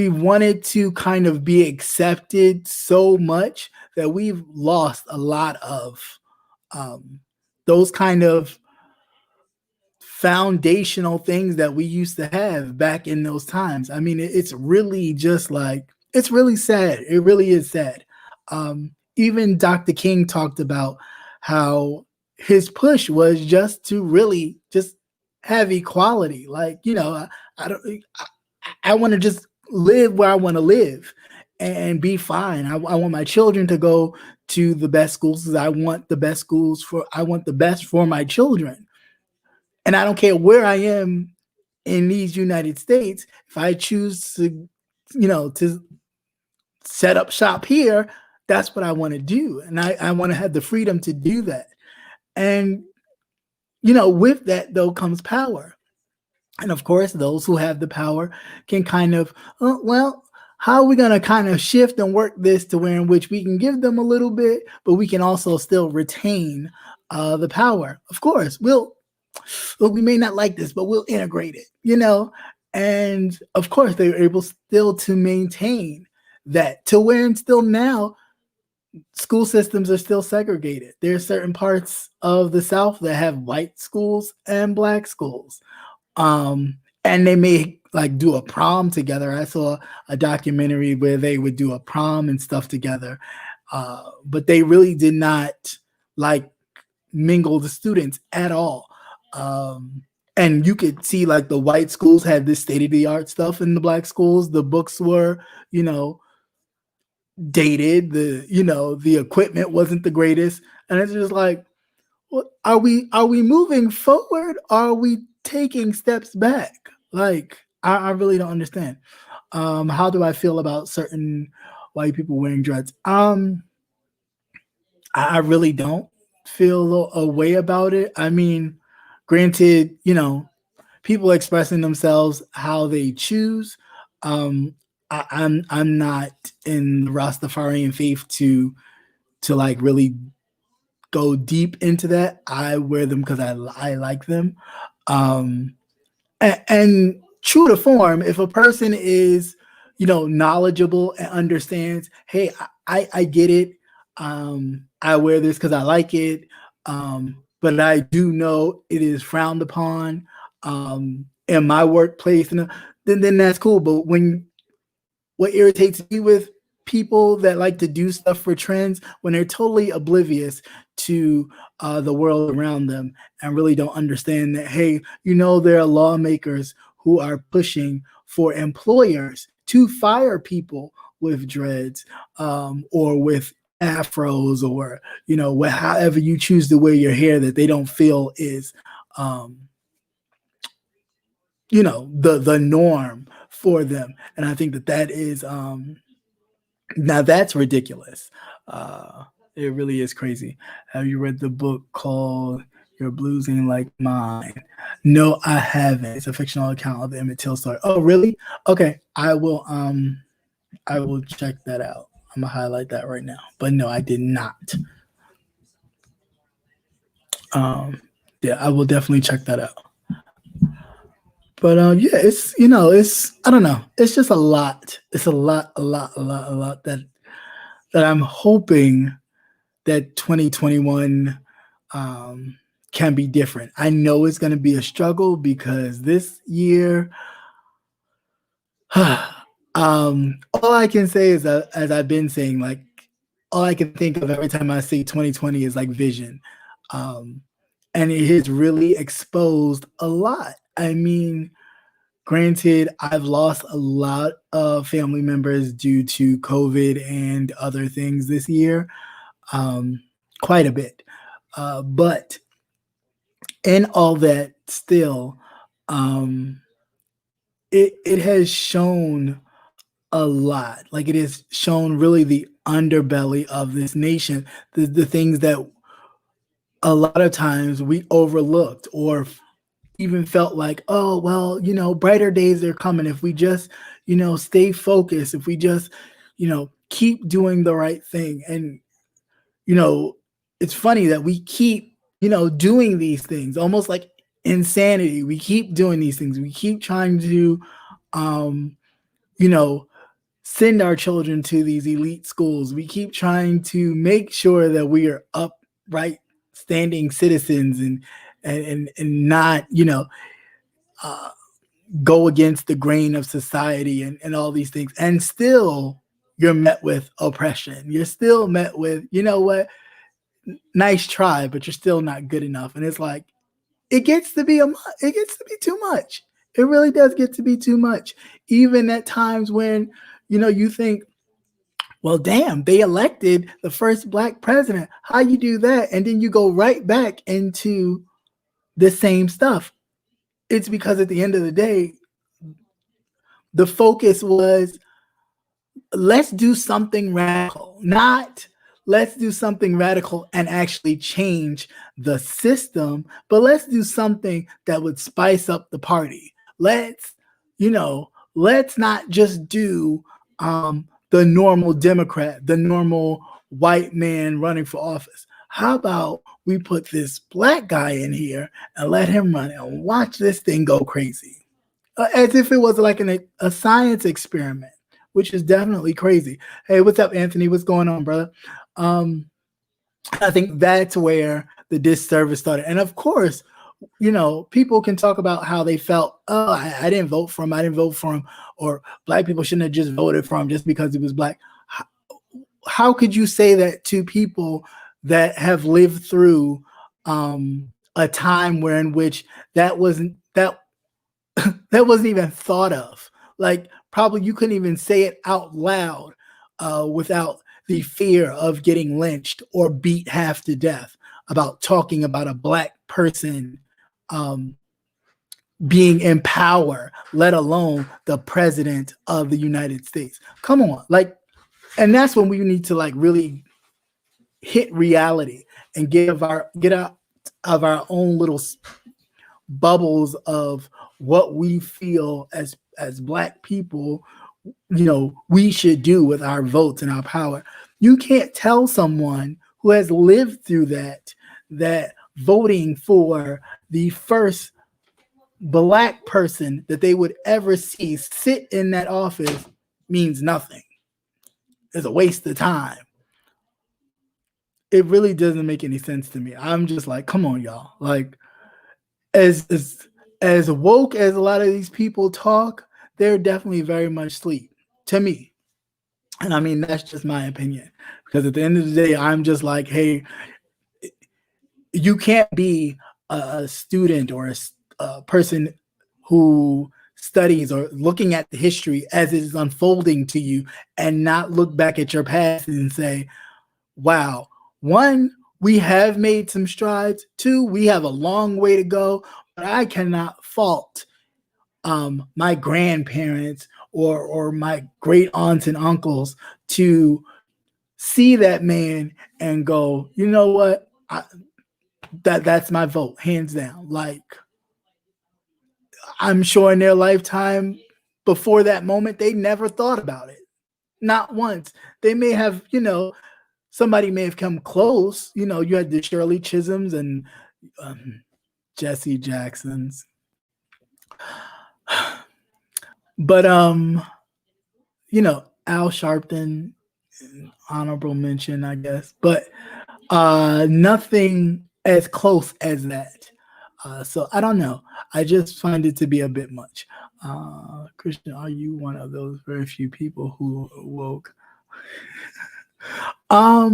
wanted to kind of be accepted so much that we've lost a lot of um, those kind of foundational things that we used to have back in those times. I mean, it's really just like it's really sad. It really is sad. Even Dr. King talked about how his push was just to really just have equality. Like, I don't. I want to just live where I want to live and be fine. I want my children to go to the best schools because I want the best for my children. And I don't care where I am in these United States. If I choose to set up shop here, that's what I want to do. And I want to have the freedom to do that. And, with that, though, comes power. And of course, those who have the power can kind of, oh, well, how are we going to kind of shift and work this to where in which we can give them a little bit, but we can also still retain the power? Of course, we may not like this, but we'll integrate it. And of course, they were able still to maintain that to where and still now school systems are still segregated. There are certain parts of the South that have white schools and black schools. And they may like do a prom together. I saw a documentary where they would do a prom and stuff together. But they really did not like mingle the students at all. And you could see like the white schools had this state of the art stuff in the black schools. The books were, dated. The equipment wasn't the greatest. And it's just like, well, are we moving forward? Or are we taking steps back? Like, I really don't understand. How do I feel about certain white people wearing dreads? I really don't feel a way about it. I mean, granted, people expressing themselves how they choose. Um, I'm not in the Rastafarian faith to like really go deep into that. I wear them because I like them. Um, and true to form, if a person is, knowledgeable and understands, hey, I get it. I wear this because I like it. But I do know it is frowned upon in my workplace, and then that's cool. But what irritates me with people that like to do stuff for trends when they're totally oblivious to the world around them and really don't understand that, hey, there are lawmakers who are pushing for employers to fire people with dreads or with afros, or however you choose to wear your hair that they don't feel is the norm for them. And I think that is now that's ridiculous. It really is crazy. Have you read the book called Your Blues Ain't Like Mine? No, I haven't. It's a fictional account of the Emmett Till story. Oh, really? Okay. I will check that out. I'm gonna highlight that right now. But no, I did not. Yeah, I will definitely check that out. But yeah, it's I don't know. It's just a lot. It's a lot that I'm hoping that 2021 can be different. I know it's going to be a struggle because this year, all I can say is that, as I've been saying, like, all I can think of every time I see 2020 is like vision. And it has really exposed a lot. I mean, granted, I've lost a lot of family members due to COVID and other things this year, quite a bit. But in all that, still, it has shown a lot. Like, it has shown really the underbelly of this nation, the things that a lot of times we overlooked or even felt like, oh, well, brighter days are coming if we just, stay focused, if we just, keep doing the right thing. And, it's funny that we keep, doing these things, almost like insanity. We keep doing these things. We keep trying to, send our children to these elite schools. We keep trying to make sure that we are upright, standing citizens and not, go against the grain of society and all these things. And still you're met with oppression. You're still met with, what, nice try, but you're still not good enough. And it's like, it gets to be too much. It really does get to be too much. Even at times when, you think, well, damn, they elected the first Black president. How you do that? And then you go right back into the same stuff. It's because at the end of the day, the focus was, let's do something radical, not let's do something radical and actually change the system, but let's do something that would spice up the party. Let's not just do the normal Democrat, the normal white man running for office. How about we put this Black guy in here and let him run and watch this thing go crazy? As if it was like a science experiment, which is definitely crazy. Hey, what's up, Anthony? What's going on, brother? I think that's where the disservice started. And of course, people can talk about how they felt, oh, I didn't vote for him, or Black people shouldn't have just voted for him just because he was Black. How could you say that to people that have lived through a time where in which that wasn't even thought of? Like, probably you couldn't even say it out loud without the fear of getting lynched or beat half to death about talking about a Black person being in power, let alone the president of the United States. Come on. And that's when we need to really hit reality and get out of our own little bubbles of what we feel as Black people, we should do with our votes and our power. You can't tell someone who has lived through that voting for the first Black person that they would ever see sit in that office means nothing. It's a waste of time. It really doesn't make any sense to me. I'm just like, come on, y'all. Like, as as woke as a lot of these people talk, they're definitely very much sleep to me. And I mean, that's just my opinion. Because at the end of the day, I'm just like, hey, you can't be a student or a person who studies or looking at the history as it is unfolding to you and not look back at your past and say, wow, one, we have made some strides. Two, we have a long way to go. But I cannot fault my grandparents or my great aunts and uncles to see that man and go, you know what? That's my vote, hands down. Like, I'm sure in their lifetime before that moment, they never thought about it. Not once. They may have, somebody may have come close. You had the Shirley Chisholms and Jesse Jacksons. But Al Sharpton, honorable mention, I guess. But nothing as close as that. So I don't know. I just find it to be a bit much. Christian, are you one of those very few people who woke? I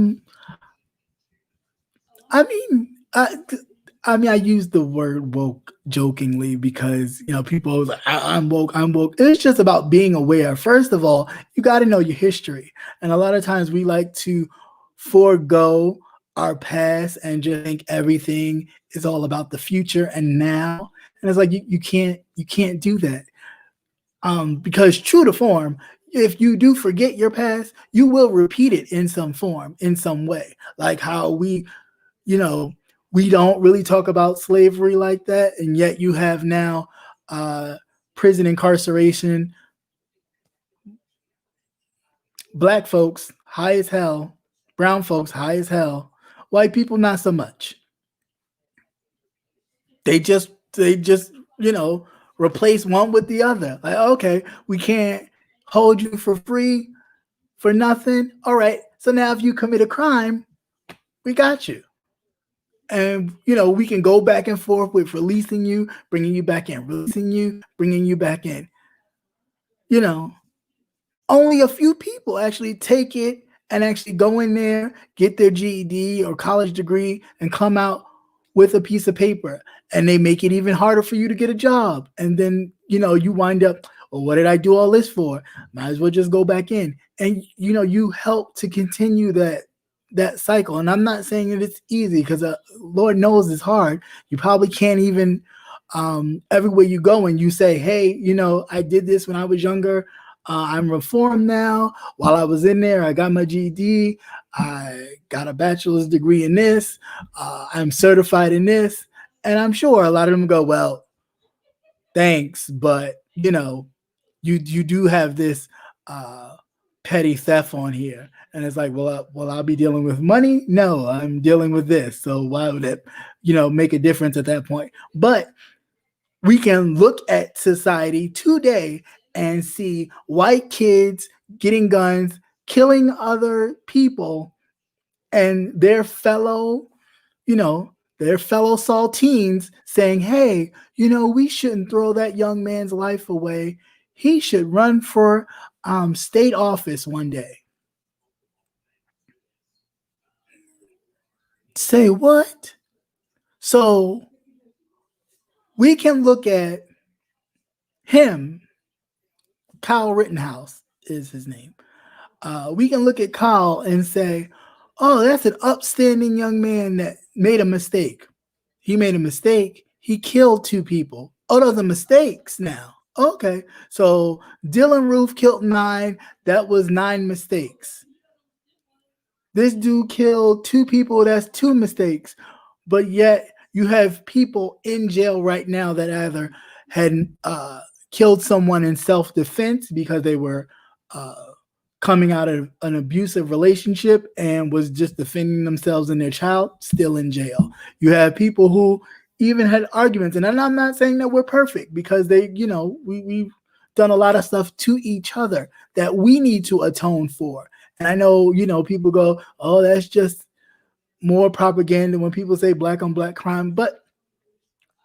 mean, I use the word woke jokingly because people are like, I'm woke, I'm woke. It's just about being aware. First of all, you got to know your history, and a lot of times we like to forego our past and just think everything is all about the future and now. And it's like you can't do that. Because true to form, if you do forget your past, you will repeat it in some form, in some way. Like how we don't really talk about slavery like that, and yet you have now prison incarceration, black folks high as hell, brown folks high as hell, white people not so much. They just replace one with the other. Like, okay, we can't hold you for free for nothing. All right, so now if you commit a crime, we got you. And we can go back and forth with releasing you, bringing you back in, releasing you, bringing you back in. Only a few people actually take it and actually go in there, get their GED or college degree, and come out with a piece of paper. And they make it even harder for you to get a job. And then you wind up, well, what did I do all this for? Might as well just go back in. And you help to continue that cycle. And I'm not saying that it's easy, because Lord knows it's hard. You probably can't even everywhere you go and you say, hey, I did this when I was younger. I'm reformed now. While I was in there, I got my GED. I got a bachelor's degree in this. I'm certified in this. And I'm sure a lot of them go, well, thanks, but you do have this petty theft on here. And it's like, well, I'll be dealing with money. No, I'm dealing with this. So why would it, make a difference at that point? But we can look at society today and see white kids getting guns, killing other people, and their fellow saltines saying, hey, we shouldn't throw that young man's life away. He should run for state office one day. Say what? So we can look at him. Kyle Rittenhouse is his name. We can look at Kyle and say, oh, that's an upstanding young man that made a mistake. He made a mistake. He killed 2 people. Oh, those are mistakes now. Okay. So Dylan Roof killed 9. That was 9 mistakes. This dude killed 2 people. That's 2 mistakes. But yet you have people in jail right now that either had killed someone in self-defense because they were coming out of an abusive relationship and was just defending themselves and their child, still in jail. You have people who even had arguments, and I'm not saying that we're perfect, because we've done a lot of stuff to each other that we need to atone for. And I know, people go, oh, that's just more propaganda when people say black on black crime. But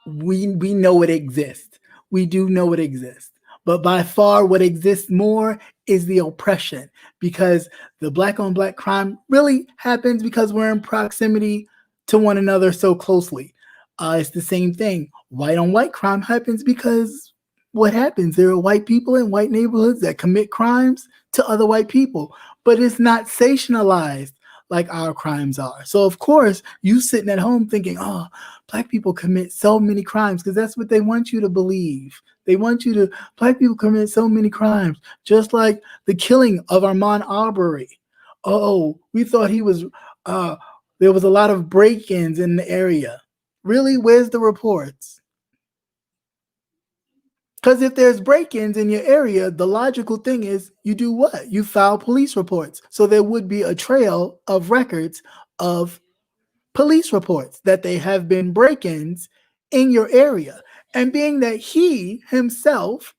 we know it exists. We do know it exists. But by far, what exists more is the oppression, because the black on black crime really happens because we're in proximity to one another so closely. It's the same thing. White on white crime happens because what happens? There are white people in white neighborhoods that commit crimes to other white people, but it's not sensationalized like our crimes are. So, of course, you sitting at home thinking, oh, black people commit so many crimes, because that's what they want you to believe. They want you to, black people commit so many crimes, just like the killing of Ahmaud Arbery. Oh, we thought he was, there was a lot of break-ins in the area. Really, where's the reports? Because if there's break-ins in your area, the logical thing is you do what? You file police reports. So there would be a trail of records of police reports that they have been break-ins in your area. And being that he himself,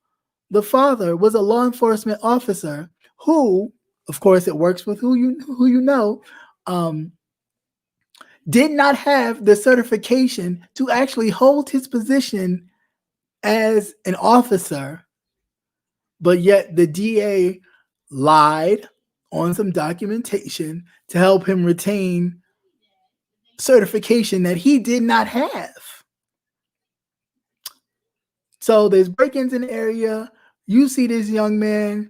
the father, was a law enforcement officer who, of course, it works with who you know, did not have the certification to actually hold his position as an officer, but yet the DA lied on some documentation to help him retain certification that he did not have. So there's break-ins in the area. You see this young man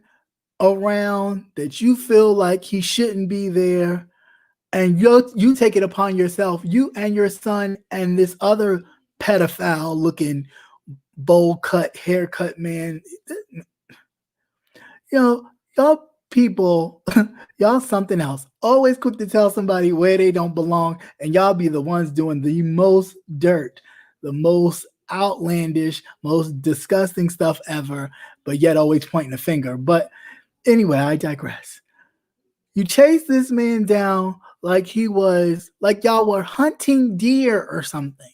around that you feel like he shouldn't be there, and you take it upon yourself, you and your son and this other pedophile looking bowl cut haircut man. Y'all people, y'all something else. Always quick to tell somebody where they don't belong, and y'all be the ones doing the most dirt, the most outlandish, most disgusting stuff ever, but yet always pointing a finger. But anyway, I digress. You chase this man down like he was, like y'all were hunting deer or something.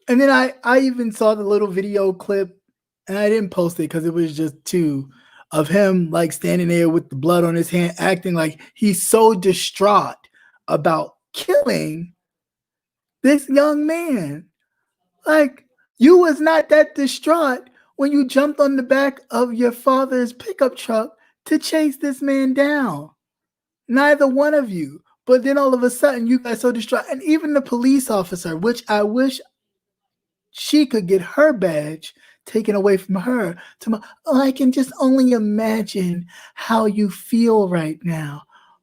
And then I even saw the little video clip, and I didn't post it because it was just too, of him like standing there with the blood on his hand, acting like he's so distraught about killing this young man. Like, you was not that distraught when you jumped on the back of your father's pickup truck to chase this man down. Neither one of you. But then all of a sudden you got so distraught. And even the police officer, which I wish she could get her badge taken away from her. I can just only imagine how you feel right now.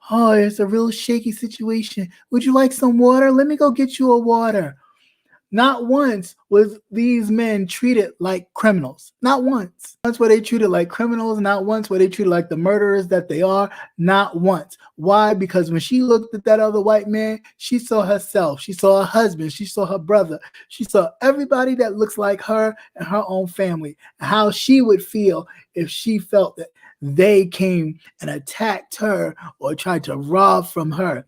Oh, it's a real shaky situation. Would you like some water? Let me go get you a water. Not once was these men treated like criminals. Not once. Once were they treated like criminals. Not once were they treated like the murderers that they are. Not once. Why? Because when she looked at that other white man, she saw herself. She saw her husband. She saw her brother. She saw everybody that looks like her and her own family. How she would feel if she felt that they came and attacked her or tried to rob from her.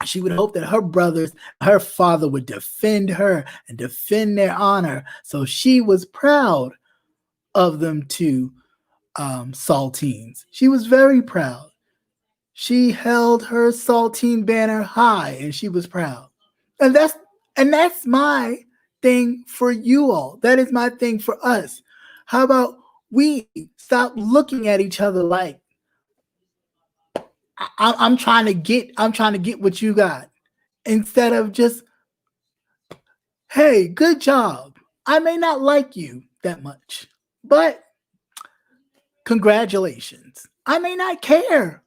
She would hope that her brothers, her father would defend her and defend their honor. So she was proud of them two saltines. She was very proud. She held her saltine banner high and she was proud. And that's my thing for you all. That is my thing for us. How about we stop looking at each other like, I'm trying to get what you got, instead of just, hey, good job. I may not like you that much, but congratulations. I may not care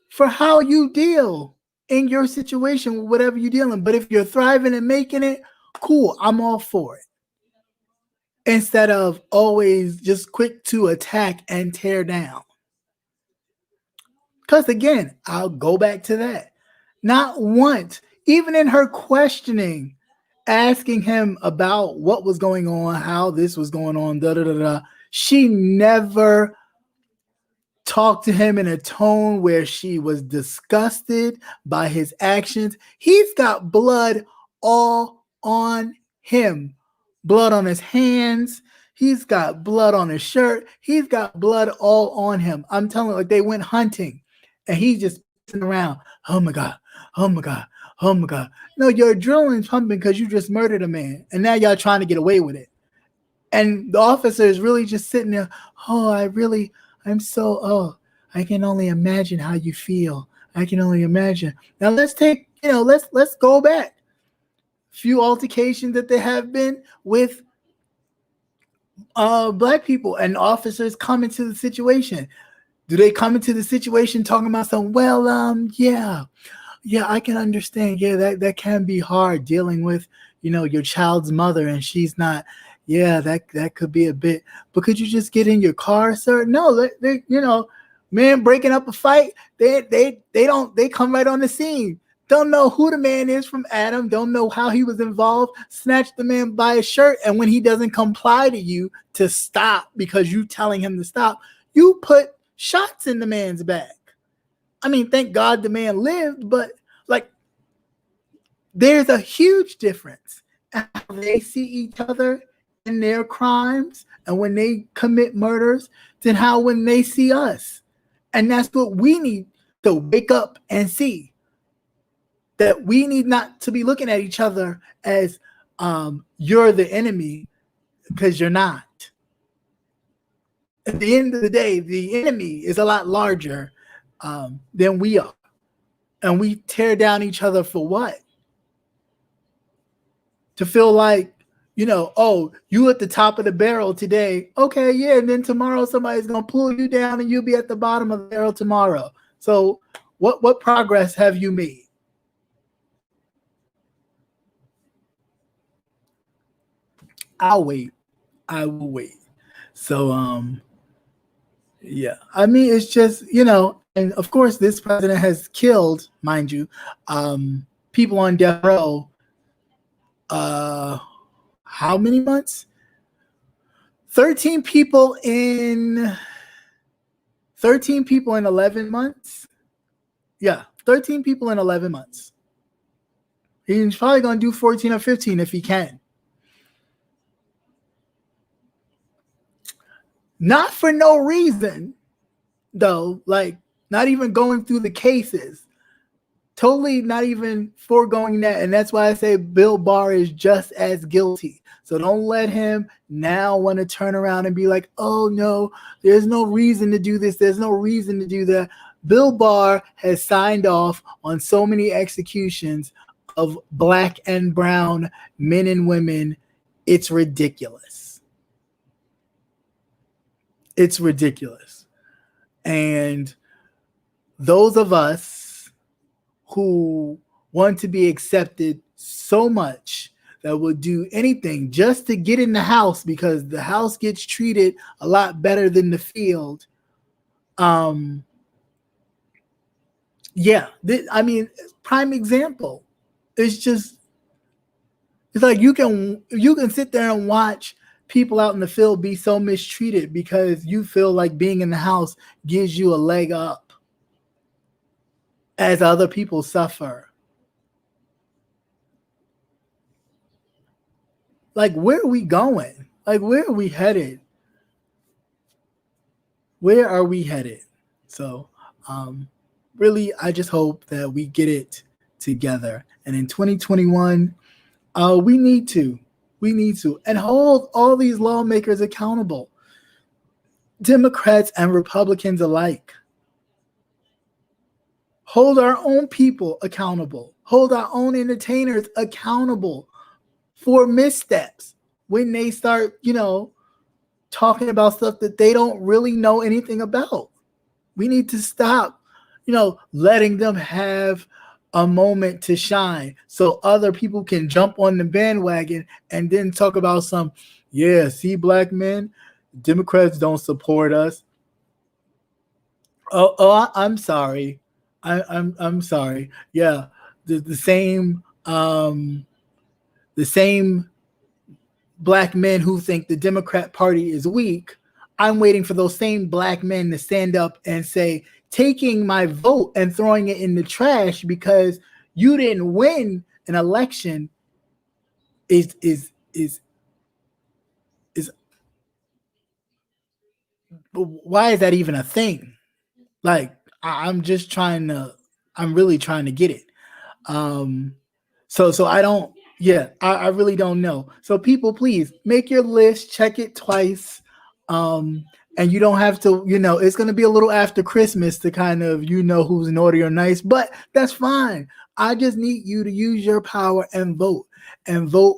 for how you deal in your situation with whatever you're dealing, but if you're thriving and making it, cool, I'm all for it. Instead of always just quick to attack and tear down. Because again, I'll go back to that. Not once, even in her questioning, asking him about what was going on, how this was going on, she never talked to him in a tone where she was disgusted by his actions. He's got blood all on him, blood on his hands. He's got blood on his shirt. He's got blood all on him. I'm telling you, like they went hunting and he's just sitting around. Oh my God. Oh my God. Oh my God. No, your adrenaline's pumping because you just murdered a man. And now y'all trying to get away with it. And the officer is really just sitting there. Oh, I can only imagine how you feel. I can only imagine. Now let's go back. Few altercations that there have been with black people and officers come into the situation. Do they come into the situation talking about something? Well, yeah, I can understand. Yeah, that can be hard dealing with, your child's mother and she's not. Yeah, that could be a bit. But could you just get in your car, sir? No, man breaking up a fight. They come right on the scene. Don't know who the man is from Adam. Don't know how he was involved. Snatch the man by his shirt, and when he doesn't comply to you to stop because you telling him to stop, you put shots in the man's back. I mean, thank God the man lived, but like, there's a huge difference how they see each other in their crimes and when they commit murders than how when they see us. And that's what we need to wake up and see. That we need not to be looking at each other as you're the enemy, because you're not. At the end of the day, the enemy is a lot larger than we are. And we tear down each other for what? To feel like, oh, you at the top of the barrel today. Okay, yeah, and then tomorrow somebody's going to pull you down and you'll be at the bottom of the barrel tomorrow. So what progress have you made? I'll wait. I will wait. So, yeah. I mean, it's just, and of course, this president has killed, mind you, people on death row. How many months? 13 people in 11 months. Yeah, 13 people in 11 months. He's probably going to do 14 or 15 if he can. Not for no reason, though, like not even going through the cases. Totally not even foregoing that. And that's why I say Bill Barr is just as guilty. So don't let him now want to turn around and be like, oh, no, there's no reason to do this. There's no reason to do that. Bill Barr has signed off on so many executions of black and brown men and women. It's ridiculous. It's ridiculous. And those of us who want to be accepted so much that will do anything just to get in the house, because the house gets treated a lot better than the field. Prime example. It's like you can sit there and watch people out in the field be so mistreated because you feel like being in the house gives you a leg up as other people suffer. Like, where are we going? Like, where are we headed? Where are we headed? So, really, I just hope that we get it together. And in 2021, we need to and hold all these lawmakers accountable, Democrats and Republicans alike. Hold our own people accountable. Hold our own entertainers accountable for missteps when they start, talking about stuff that they don't really know anything about. We need to stop, letting them have a moment to shine so other people can jump on the bandwagon and then talk about see, black men, Democrats don't support us. I'm sorry. I'm sorry. Yeah, the same black men who think the Democrat Party is weak. I'm waiting for those same black men to stand up and say, taking my vote and throwing it in the trash because you didn't win an election is why is that even a thing? Like, I'm really trying to get it. Um, so I don't, yeah, I really don't know. So people, please make your list, check it twice. Um, and you don't have to, it's going to be a little after Christmas to kind of, who's naughty or nice, but that's fine. I just need you to use your power and vote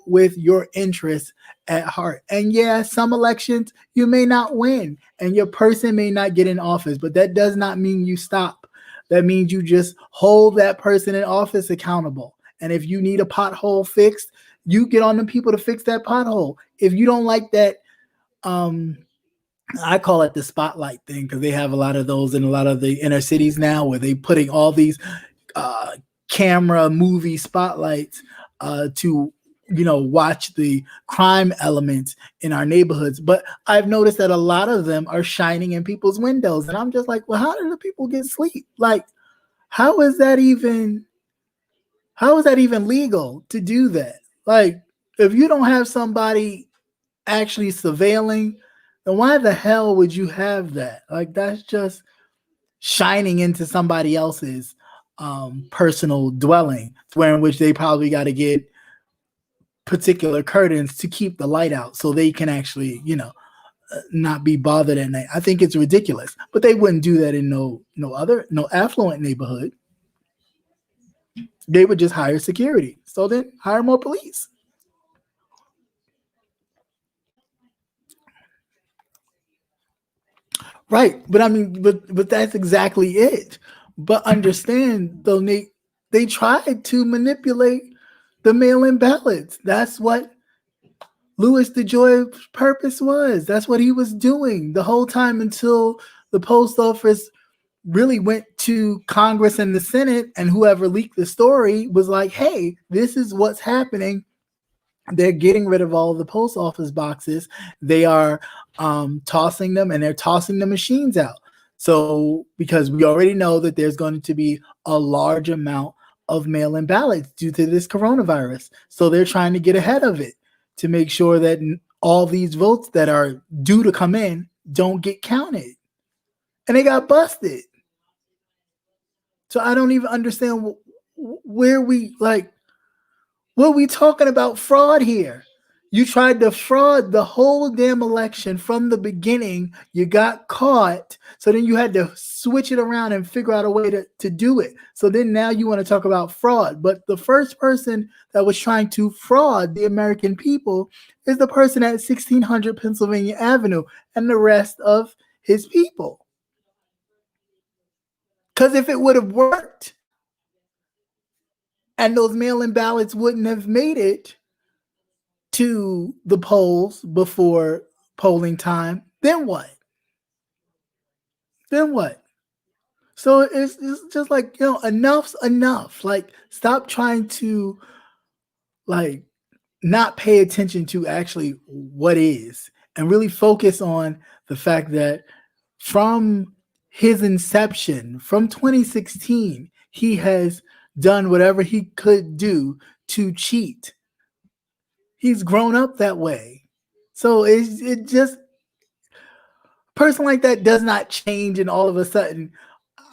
with your interests at heart. And yeah, some elections you may not win and your person may not get in office, but that does not mean you stop. That means you just hold that person in office accountable. And if you need a pothole fixed, you get on the people to fix that pothole. If you don't like that, I call it the spotlight thing because they have a lot of those in a lot of the inner cities now where they putting all these uh, camera movie spotlights to watch the crime elements in our neighborhoods. But I've noticed that a lot of them are shining in people's windows, and I'm just like, well, how do the people get sleep? Like, how is that even legal to do that? Like, if you don't have somebody actually surveilling, then why the hell would you have that? Like, that's just shining into somebody else's personal dwelling, where in which they probably got to get particular curtains to keep the light out so they can actually, not be bothered at night. I think it's ridiculous, but they wouldn't do that in no affluent neighborhood. They would just hire security. So then hire more police. Right. But I mean, but that's exactly it. But understand though, they tried to manipulate the mail-in ballots. That's what Louis DeJoy's purpose was. That's what he was doing the whole time until the post office really went to Congress and the Senate, and whoever leaked the story was like, hey, this is what's happening. They're getting rid of all of the post office boxes. They are tossing them, and they're tossing the machines out. So, because we already know that there's going to be a large amount of mail-in ballots due to this coronavirus. So they're trying to get ahead of it to make sure that all these votes that are due to come in don't get counted. And they got busted. So I don't even understand where we like. What are we talking about fraud here? You tried to fraud the whole damn election from the beginning. You got caught. So then you had to switch it around and figure out a way to do it. So then now you want to talk about fraud. But the first person that was trying to fraud the American people is the person at 1600 Pennsylvania Avenue and the rest of his people. Because if it would have worked and those mail-in ballots wouldn't have made it to the polls before polling time, then what? Then what? So it's just like, enough's enough. Like, stop trying to like not pay attention to actually what is and really focus on the fact that from his inception, from 2016, he has done whatever he could do to cheat. He's grown up that way. So it just person like that does not change and all of a sudden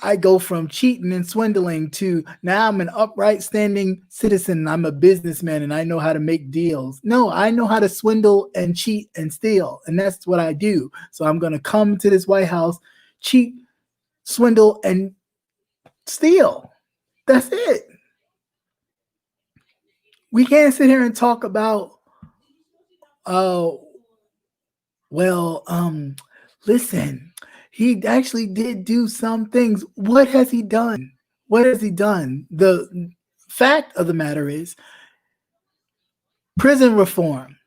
I go from cheating and swindling to now I'm an upright standing citizen. I'm a businessman and I know how to make deals. No, I know how to swindle and cheat and steal. And that's what I do. So I'm going to come to this White House, cheat, swindle, and steal. That's it. We can't sit here and talk about, oh, well, listen, he actually did do some things. What has he done? What has he done? The fact of the matter is, prison reform.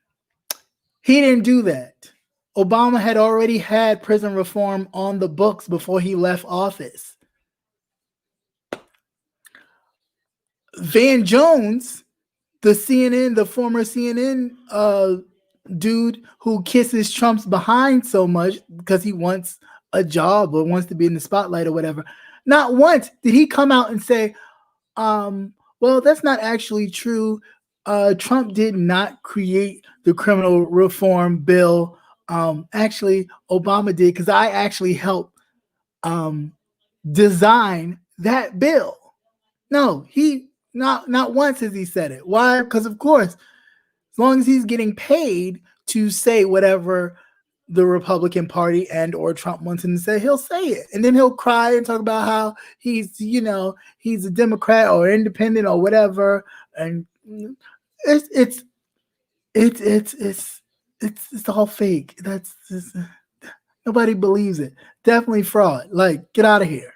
He didn't do that. Obama had already had prison reform on the books before he left office. Van Jones, the former CNN dude who kisses Trump's behind so much because he wants a job or wants to be in the spotlight or whatever. Not once did he come out and say, well, that's not actually true. Trump did not create the criminal reform bill. Actually, Obama did because I actually helped design that bill. No, he Not once has he said it. Why? Because of course, as long as he's getting paid to say whatever the Republican Party and or Trump wants him to say, he'll say it. And then he'll cry and talk about how he's a Democrat or independent or whatever. And it's all fake. Nobody believes it. Definitely fraud. Like, get out of here.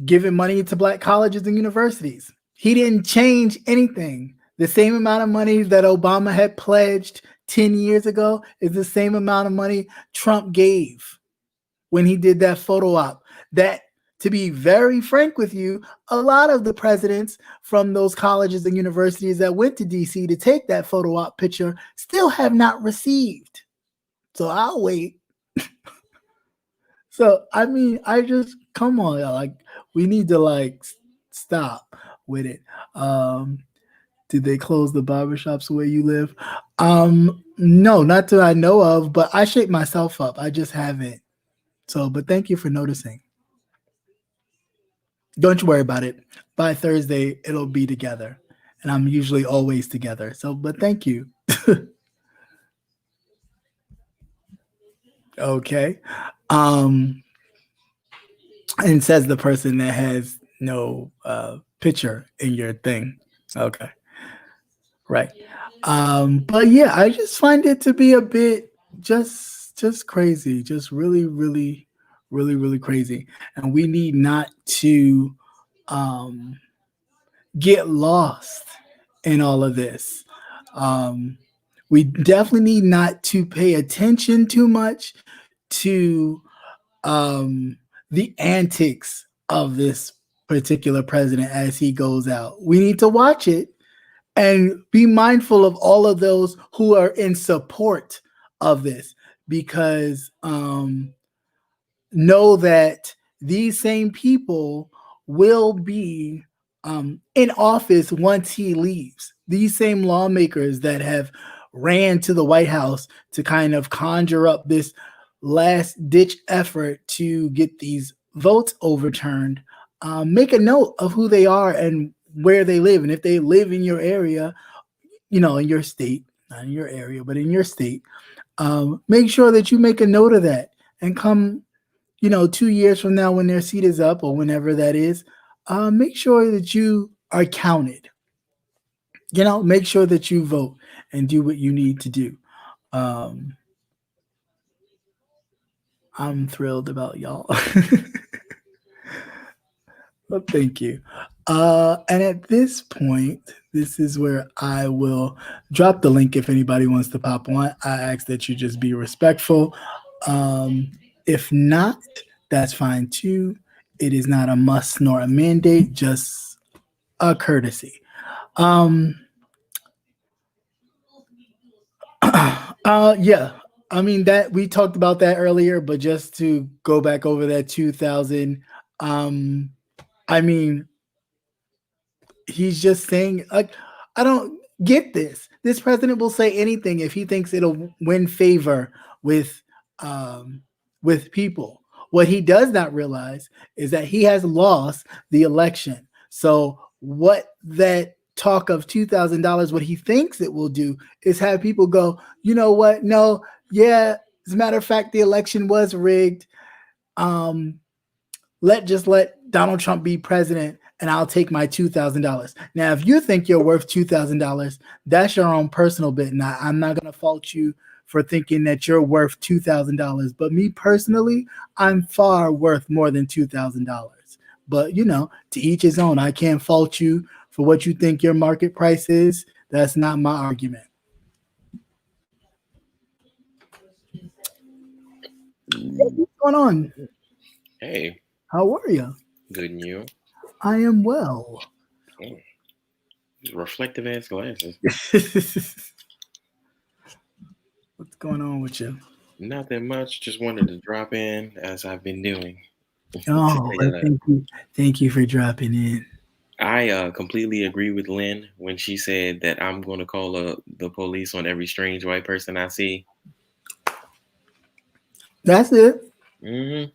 Giving money to black colleges and universities. He didn't change anything. The same amount of money that Obama had pledged 10 years ago is the same amount of money Trump gave when he did that photo op. That, to be very frank with you, a lot of the presidents from those colleges and universities that went to DC to take that photo op picture still have not received. So I'll wait. So, I mean, I just, come on, like, we need to, like, stop with it. Did they close the barbershops where you live? No, not that I know of, but I shake myself up. I just haven't. So, but thank you for noticing. Don't you worry about it. By Thursday, it'll be together. And I'm usually always together. So, but thank you. Okay. And says the person that has no picture in your thing. Okay. Right. But yeah, I just find it to be a bit just crazy, just really, really, really, really crazy. And we need not to get lost in all of this. We definitely need not to pay attention too much to the antics of this particular president as he goes out. We need to watch it and be mindful of all of those who are in support of this, because know that these same people will be in office once he leaves. These same lawmakers that have ran to the White House to kind of conjure up this last ditch effort to get these votes overturned, make a note of who they are and where they live. And if they live in your area, in your state, not in your area, but in your state, make sure that you make a note of that, and come, 2 years from now when their seat is up or whenever that is, make sure that you are counted. Make sure that you vote and do what you need to do. I'm thrilled about y'all. Well, thank you. And at this point, this is where I will drop the link if anybody wants to pop on. I ask that you just be respectful. If not, that's fine too. It is not a must nor a mandate, just a courtesy. Yeah. I mean, that we talked about that earlier, but just to go back over that 2000, I mean, he's just saying, like, I don't get this. This president will say anything if he thinks it'll win favor with people. What he does not realize is that he has lost the election. So what that talk of $2,000, what he thinks it will do is have people go, you know what? No, yeah, as a matter of fact, the election was rigged. Let Donald Trump be president, and I'll take my $2,000. Now, if you think you're worth $2,000, that's your own personal bit. Now, I'm not going to fault you for thinking that you're worth $2,000. But me personally, I'm far worth more than $2,000. But, to each his own. I can't fault you for what you think your market price is. That's not my argument. What's going on? Hey. How are you? Good, and you? I am well. Oh. Reflective ass glasses. What's going on with you? Nothing much. Just wanted to drop in as I've been doing. Oh, thank you for dropping in. I completely agree with Lynn when she said that I'm going to call the police on every strange white person I see. That's it. Mm-hmm.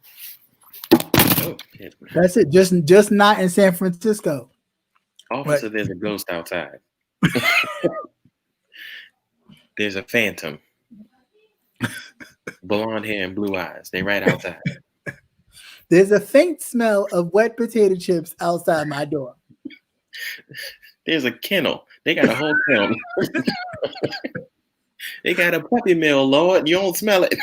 Oh, shit. That's it. Just not in San Francisco. Right. Officer, there's a ghost outside. There's a phantom. Blonde hair and blue eyes. They right outside. There's a faint smell of wet potato chips outside my door. There's a kennel. They got a whole kennel. They got a puppy mill, Lord. You don't smell it.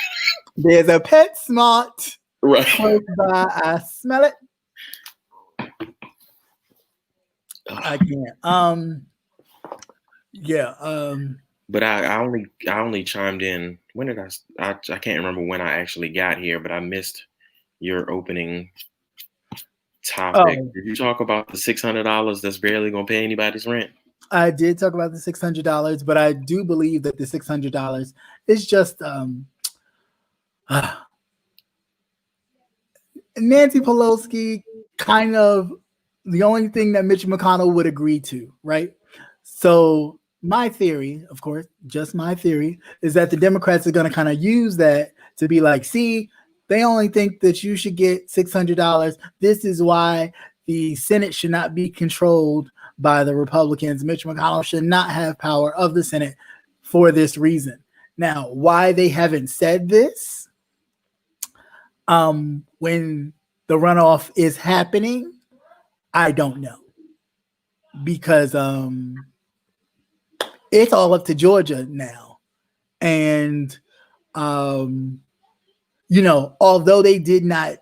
There's a PetSmart Right. close by. I smell it. I can't. Yeah. But I only chimed in. When did I can't remember when I actually got here, but I missed your opening topic. Oh. Did you talk about the $600 that's barely gonna pay anybody's rent? I did talk about the $600, but I do believe that the $600 is just Nancy Pelosi, kind of the only thing that Mitch McConnell would agree to, right? So my theory, of course, just my theory, is that the Democrats are going to kind of use that to be like, see, they only think that you should get $600. This is why the Senate should not be controlled by the Republicans. Mitch McConnell should not have power of the Senate for this reason. Now, why they haven't said this when the runoff is happening, I don't know. Because it's all up to Georgia now. And, although they did not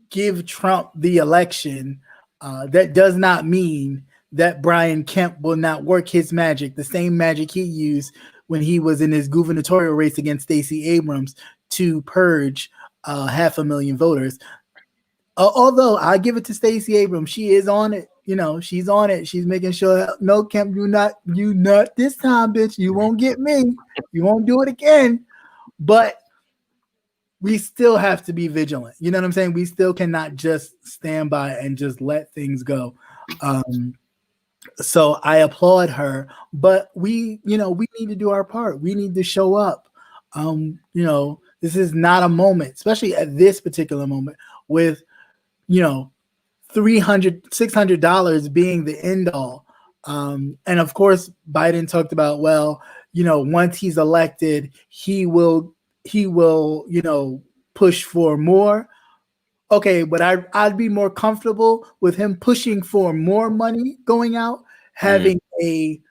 give Trump the election, that does not mean that Brian Kemp will not work his magic, the same magic he used when he was in his gubernatorial race against Stacey Abrams to purge 500,000 voters. Although I give it to Stacey Abrams, she is on it. She's on it. She's making sure, no, Kemp, you not this time, bitch. You won't get me. You won't do it again. But we still have to be vigilant. You know what I'm saying? We still cannot just stand by and just let things go. So I applaud her, but we need to do our part. We need to show up. This is not a moment, especially at this particular moment with, $300, $600 being the end all. And of course, Biden talked about, once he's elected, he will, push for more. Okay, but I'd be more comfortable with him pushing for more money going out, having a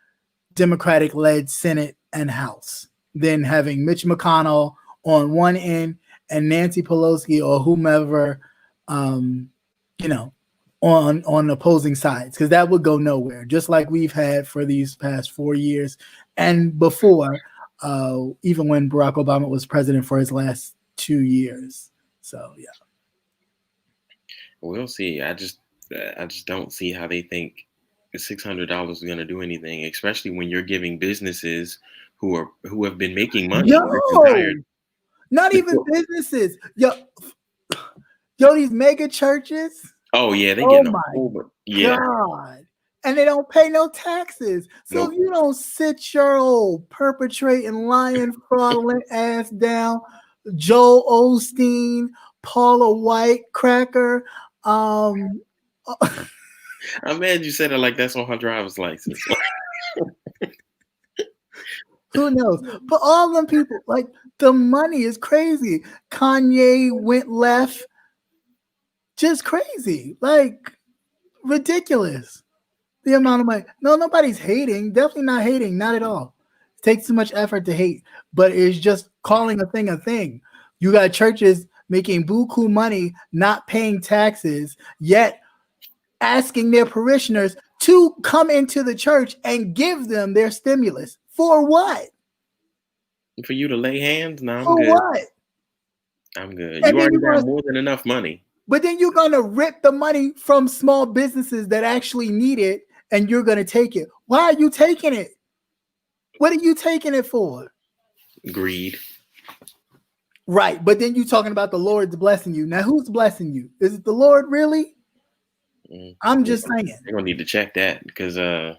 Democratic-led Senate and House, than having Mitch McConnell on one end and Nancy Pelosi or whomever, on opposing sides, because that would go nowhere, just like we've had for these past 4 years and before, even when Barack Obama was president for his last 2 years. So, yeah. We'll see. I just don't see how they think $600 is going to do anything, especially when you're giving businesses who have been making money. Not even businesses. Yo, these mega churches. Oh yeah, they get God. And they don't pay no taxes. So if you don't sit your old perpetrating, lying, fraudulent ass down, Joel Osteen, Paula White, Cracker. I'm mad you said it like that's on her driver's license. Who knows? But all them people, like, the money is crazy. Kanye went left. Just crazy. Like, ridiculous. The amount of money. No, nobody's hating. Definitely not hating. Not at all. It takes too much effort to hate. But it's just calling a thing a thing. You got churches making buku money, not paying taxes, yet asking their parishioners to come into the church and give them their stimulus. For what? For you to lay hands? No, I'm For good. what? I'm good. You already got more than enough money. But then you're going to rip the money from small businesses that actually need it, and you're going to take it. Why are you taking it? What are you taking it for? Greed. Right. But then you're talking about the Lord's blessing you. Now, who's blessing you? Is it the Lord really? I'm just saying. They're going to need to check that because you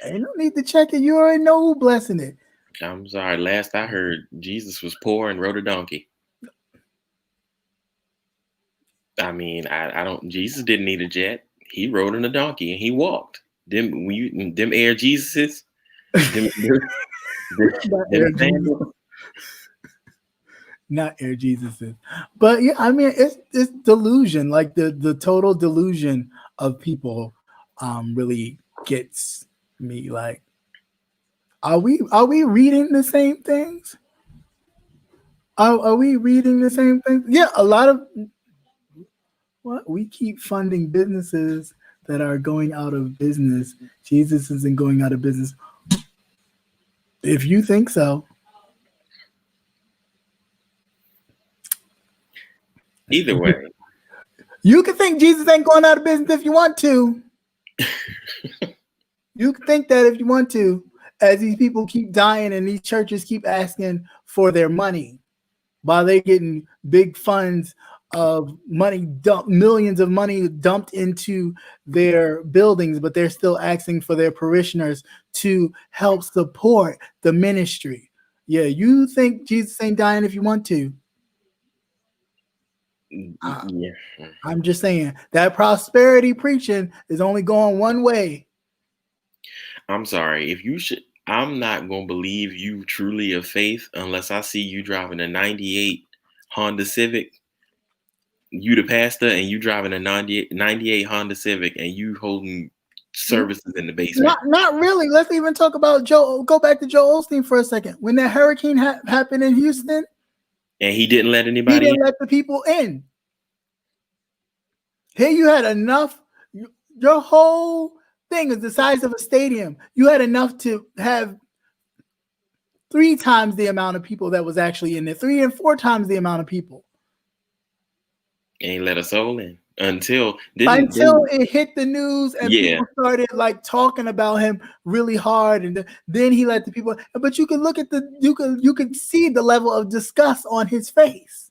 don't need to check it. You already know who blessing it. I'm sorry. Last I heard, Jesus was poor and rode a donkey. I mean, I don't. Jesus didn't need a jet. He rode on a donkey and he walked. Them Air Jesuses, them Not them Air Jesus, sandals. not Air Jesuses. But yeah, I mean, it's delusion. Like the total delusion of people really gets me. Like, are we reading the same things? Are we reading the same things? Yeah, a lot of what we keep funding businesses that are going out of business. Jesus isn't going out of business. If you think so, Either way, you can think Jesus ain't going out of business if you want to. You can think that if you want to, as these people keep dying and these churches keep asking for their money while they're getting big funds of money, millions of money dumped into their buildings, but they're still asking for their parishioners to help support the ministry. Yeah, you think Jesus ain't dying if you want to. yeah. I'm just saying that prosperity preaching is only going one way. I'm sorry. If you should, I'm not gonna believe you truly of faith unless I see you driving a '98 Honda Civic. You the pastor and you driving a '98 Honda Civic and you holding services in the basement. Not really. Let's even talk about Joe. Go back to Joe Osteen for a second. When that hurricane happened in Houston, And he didn't let he anybody in. didn't let the people in. Here you had enough. Your whole thing is the size of a stadium. You had enough to have 3 times the amount of people that was actually in there, 3 and 4 times the amount of people. Ain't let a soul in until it hit the news and yeah. people started like talking about him really hard, and then he let the people. But you can look at you can see the level of disgust on his face.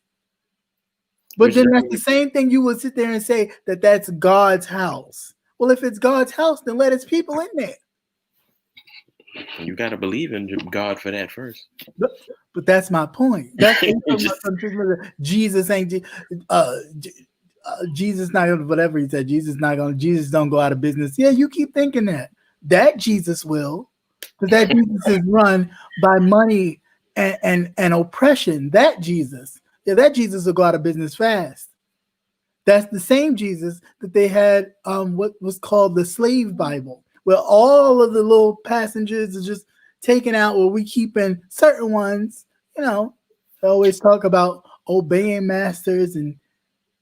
But then that's the same thing you would sit there and say that that's God's house. Well, if it's God's house, then let his people in there. You got to believe in God for that first. But that's my point. That's Jesus ain't Jesus not gonna, whatever he said. Jesus don't go out of business. Yeah, you keep thinking that Jesus will, but that Jesus is run by money and oppression. That Jesus will go out of business fast. That's the same Jesus that they had what was called the slave Bible, where all of the little passages are just taken out, where we keeping certain ones. They always talk about obeying masters. And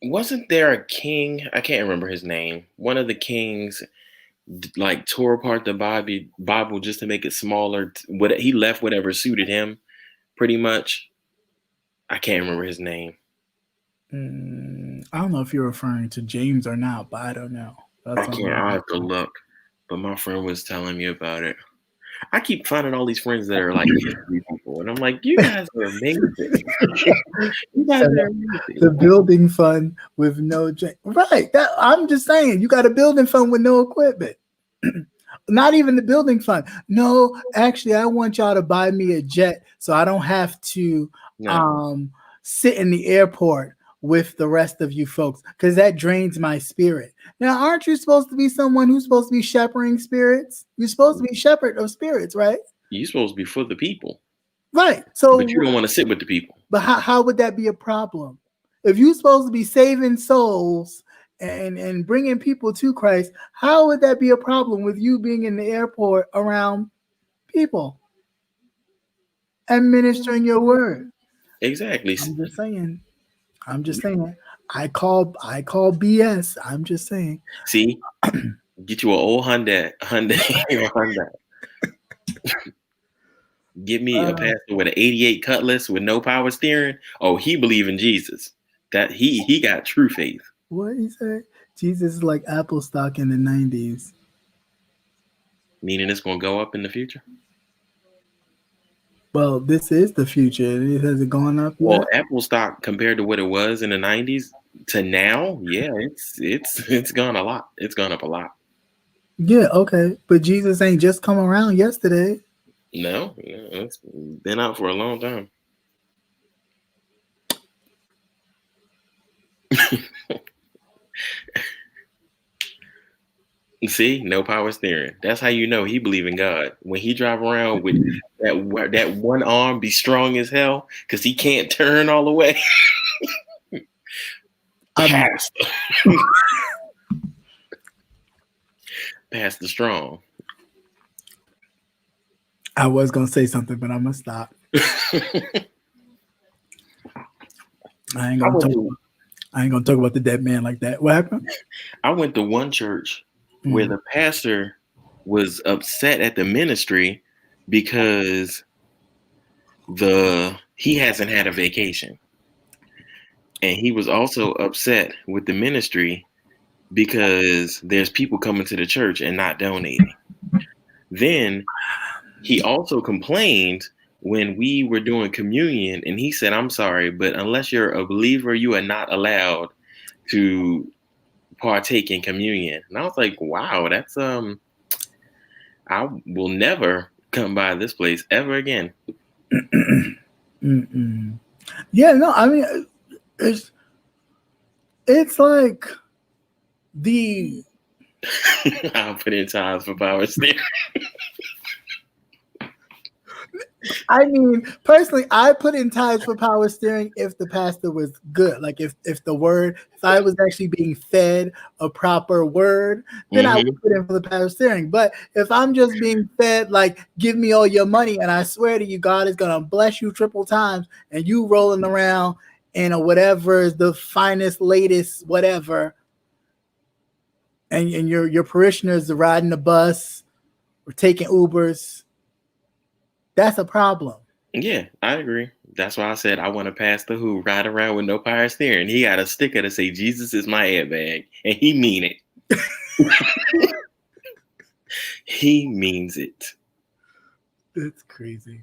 wasn't there a king? I can't remember his name. One of the kings like tore apart the Bible just to make it smaller. He left whatever suited him, pretty much. I can't remember his name. I don't know if you're referring to James or not, but I don't know. I have to look. But my friend was telling me about it. I keep finding all these friends that are like history people, and I'm like, you guys are amazing. You guys are amazing. The building fund with no right. That I'm just saying, you got a building fund with no equipment. Not even the building fund. No, actually, I want y'all to buy me a jet so I don't have to sit in the airport with the rest of you folks, because that drains my spirit. Now, aren't you supposed to be someone who's supposed to be shepherding spirits? You're supposed to be shepherd of spirits, right? You're supposed to be for the people. Right. So, but you don't want to sit with the people. But how would that be a problem? If you're supposed to be saving souls and bringing people to Christ, how would that be a problem with you being in the airport around people and ministering your word? Exactly. I'm just saying. I call BS. I'm just saying. See, get you an old Hyundai. Give me a pastor with an '88 Cutlass with no power steering. Oh, he believe in Jesus. That he got true faith. What he said? Jesus is like Apple stock in the 90s. Meaning it's going to go up in the future? Well, this is the future. Has it gone up yet? Well, Apple stock compared to what it was in the 90s to now, yeah, it's gone a lot. It's gone up a lot. Yeah, okay. But Jesus ain't just come around yesterday. No, it's been out for a long time. See, no power steering. That's how you know he believe in God. When he drive around with that one arm be strong as hell because he can't turn all the way. Um, Pastor, Pastor Strong. I was gonna say something, but I'm gonna stop. I ain't gonna talk about the dead man like that. What happened? I went to one church where Mm. the pastor was upset at the ministry because he hasn't had a vacation. And he was also upset with the ministry because there's people coming to the church and not donating. Then he also complained when we were doing communion, and he said, I'm sorry, but unless you're a believer, you are not allowed to partake in communion. And I was like, wow, that's I will never come by this place ever again. Yeah, no, I mean it's like the I'll put in times for power steering. I mean, personally, I put in times for power steering if the pastor was good. Like if I was actually being fed a proper word, then I would put in for the power steering. But if I'm just being fed like give me all your money and I swear to you, God is gonna bless you triple times, and you rolling around in a whatever is the finest, latest, whatever, and your parishioners are riding the bus or taking Ubers, that's a problem. Yeah, I agree. That's why I said I want a pastor who ride around with no power steering. He got a sticker to say Jesus is my airbag, and he mean it. He means it. That's crazy.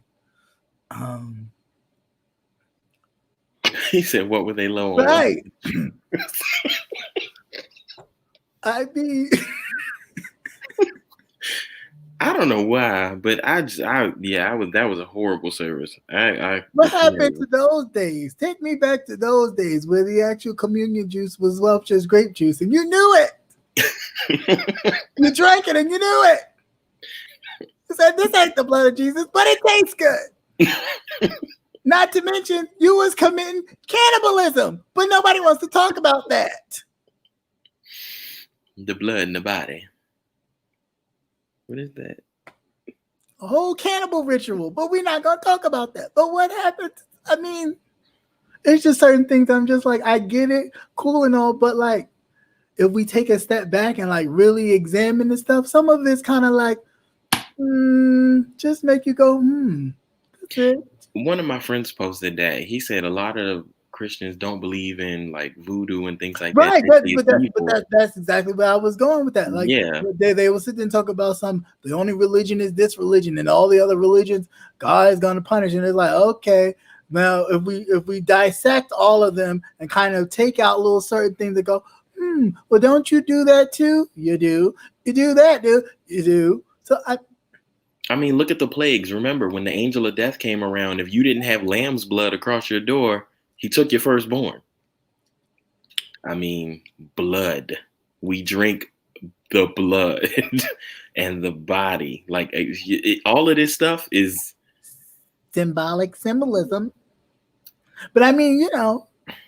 He said, "What were they low on?" Right. I mean, I don't know why, but that was a horrible service. what happened to those days? Take me back to those days where the actual communion juice was Welch's grape juice, and you knew it. You drank it, and you knew it. You said, "This ain't the blood of Jesus, but it tastes good." Not to mention, you was committing cannibalism, but nobody wants to talk about that. The blood in the body. What is that? A whole cannibal ritual, but we're not going to talk about that. But what happened? I mean, it's just certain things I'm just like, I get it, cool and all, but like, if we take a step back and like really examine the stuff, some of it's kind of like, just make you go, that's it. One of my friends posted that. He said a lot of Christians don't believe in like voodoo and things like that. Right, that's exactly where I was going with that. Like, yeah, they will sit there and talk about the only religion is this religion, and all the other religions, God is going to punish. And it's like, okay, now if we dissect all of them and kind of take out little certain things that go, well, don't you do that too? You do. You do that, dude. You do. So I mean, look at the plagues. Remember when the angel of death came around? If you didn't have lamb's blood across your door, he took your firstborn. I mean, blood. We drink the blood and the body. Like all of this stuff is symbolism. But I mean,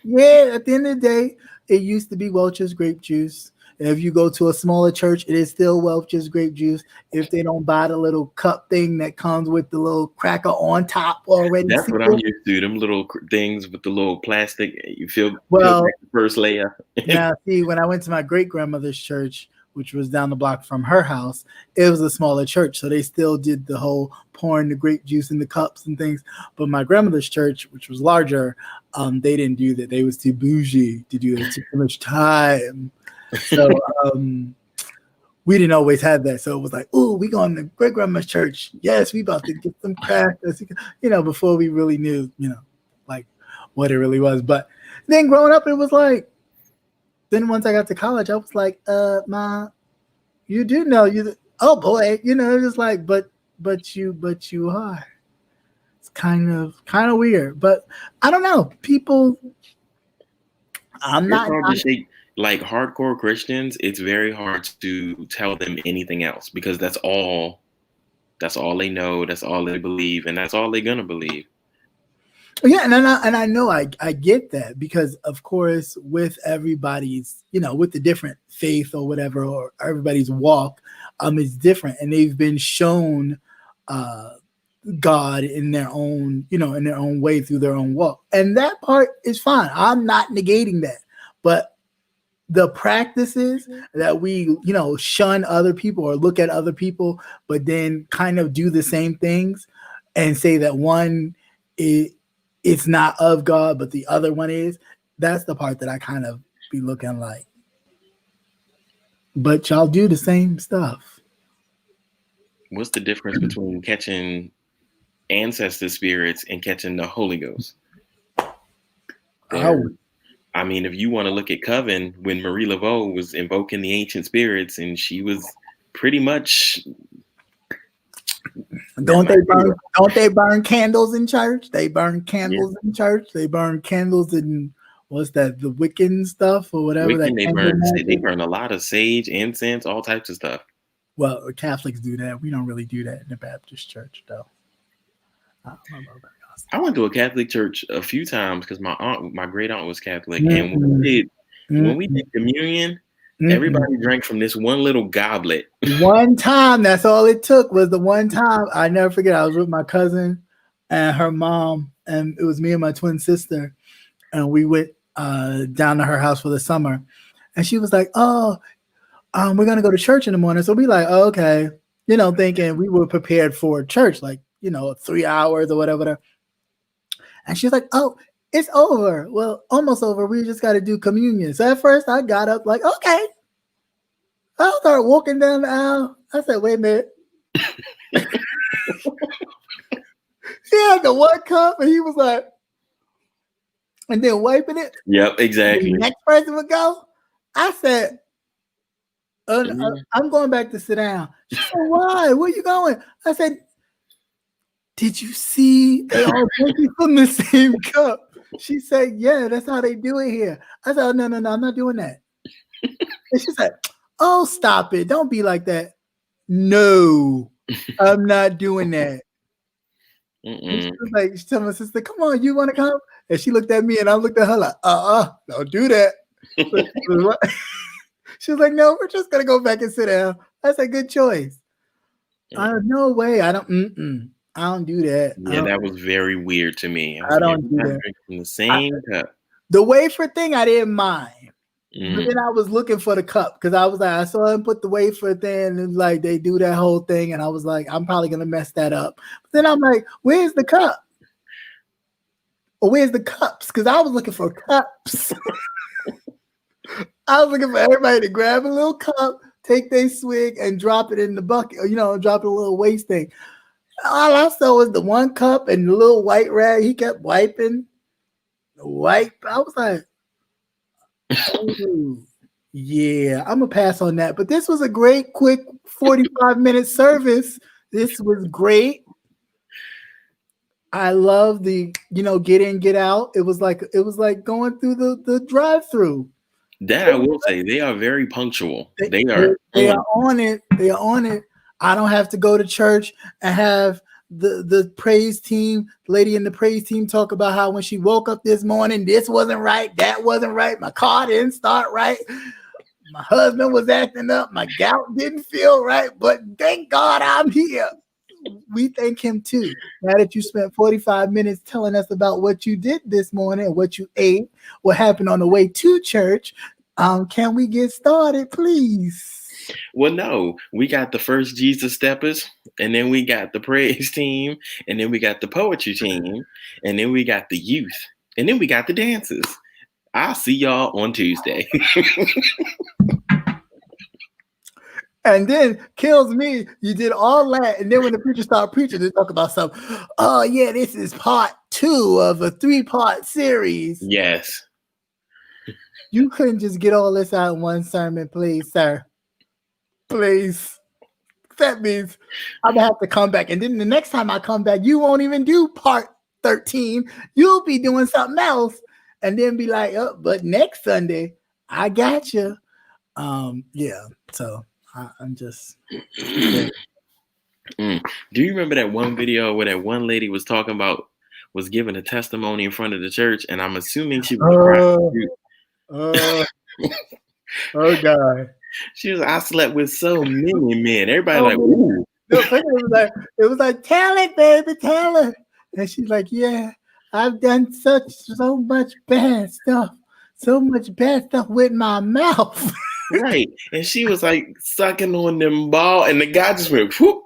yeah, at the end of the day, it used to be Welch's grape juice. And if you go to a smaller church, it is still Welch's grape juice. If they don't buy the little cup thing that comes with the little cracker on top already. That's what I'm used to. Them little things with the little plastic. You feel like the first layer. Now, see, when I went to my great grandmother's church, which was down the block from her house, it was a smaller church. So they still did the whole pouring the grape juice in the cups and things. But my grandmother's church, which was larger, they didn't do that. They was too bougie to do it. It took too much time. So we didn't always have that. So it was like, oh, we going to great grandma's church. Yes, we about to get some crack. Before we really knew, like what it really was. But then growing up, it was like, then once I got to college, I was like, Ma, you do know oh boy, it's just like, but you are. It's kind of weird. But I don't know. People, I'm not. like hardcore Christians, it's very hard to tell them anything else because that's all they know, that's all they believe, and that's all they're gonna believe. Yeah, and I know I get that because of course with everybody's, with the different faith or whatever, or everybody's walk, is different, and they've been shown God in their own, in their own way through their own walk, and that part is fine. I'm not negating that, but the practices that we, shun other people or look at other people, but then kind of do the same things and say that one is it's not of God, but the other one is. That's the part that I kind of be looking like. But y'all do the same stuff. What's the difference between catching ancestor spirits and catching the Holy Ghost? I mean, if you want to look at Coven, when Marie Laveau was invoking the ancient spirits, and she was pretty much. Don't they burn candles in church? They burn candles in church. They burn candles in what's that? The Wiccan stuff or whatever. They burn a lot of sage, incense, all types of stuff. Well, Catholics do that. We don't really do that in the Baptist church, though. I went to a Catholic church a few times because my great aunt was Catholic, and when we did communion. Everybody drank from this one little goblet. One time, that's all it took was the one time. I never forget. I was with my cousin and her mom, and it was me and my twin sister, and we went down to her house for the summer. And she was like, "Oh, we're gonna go to church in the morning." So we like, oh, okay, thinking we were prepared for church, like 3 hours or whatever. And she's like, "Oh, it's over." Well, almost over. We just got to do communion. So at first I got up like, okay. I started walking down the aisle. I said, wait a minute. He had the one cup and he was like, and then wiping it. Yep, exactly. The next person would go. I said, I'm going back to sit down. She said, why? Where you going? I said, did you see they all drinking from the same cup? She said, yeah, that's how they do it here. I said, oh, no, I'm not doing that. And she said, oh, stop it. Don't be like that. No, I'm not doing that. She was like, she told my sister, come on, you want to come? And she looked at me and I looked at her like, don't do that. She was like, no, we're just going to go back and sit down. That's a good choice. No way. I don't do that. Yeah, that was very weird to me. I don't do that. From the same cup. The wafer thing, I didn't mind. Mm-hmm. But then I was looking for the cup because I was like, I saw him put the wafer thing and like they do that whole thing. And I was like, I'm probably going to mess that up. But then I'm like, where's the cup? Or where's the cups? Because I was looking for cups. I was looking for everybody to grab a little cup, take their swig and drop it in the bucket, or, drop it a little waste thing. All I saw was the one cup and the little white rag. He kept wiping. I was like, oh, yeah, I'm going to pass on that. But this was a great, quick 45-minute service. This was great. I love the, get in, get out. It was like going through the drive-through. That I will say, they are very punctual. They are on it. They are on it. I don't have to go to church and have the praise team, lady in the praise team talk about how when she woke up this morning, this wasn't right, that wasn't right, my car didn't start right, my husband was acting up, my gout didn't feel right, but thank God I'm here. We thank him too. Now that you spent 45 minutes telling us about what you did this morning, what you ate, what happened on the way to church, can we get started, please? Well, no, we got the First Jesus Steppers, and then we got the praise team, and then we got the poetry team, and then we got the youth, and then we got the dancers. I'll see y'all on Tuesday. And then kills me. You did all that, and then when the preacher started preaching, they talk about something. Oh yeah, this is part 2 of a 3-part series. Yes. You couldn't just get all this out in one sermon, please, sir. Please. That means I'm gonna have to come back, and then the next time I come back, you won't even do part 13. You'll be doing something else, and then be like, oh, but next Sunday I got you. Yeah. So I'm just. Yeah. Do you remember that one video where that one lady was talking about was giving a testimony in front of the church, and I'm assuming she was a prostitute. Oh, oh God. She was, I slept with so many men. Everybody Oh, like, man. ooh. No, first it was like, tell it, baby, tell it. And she's like, yeah, I've done so much bad stuff with my mouth. Right. And she was like sucking on them ball, and the guy just went whoop.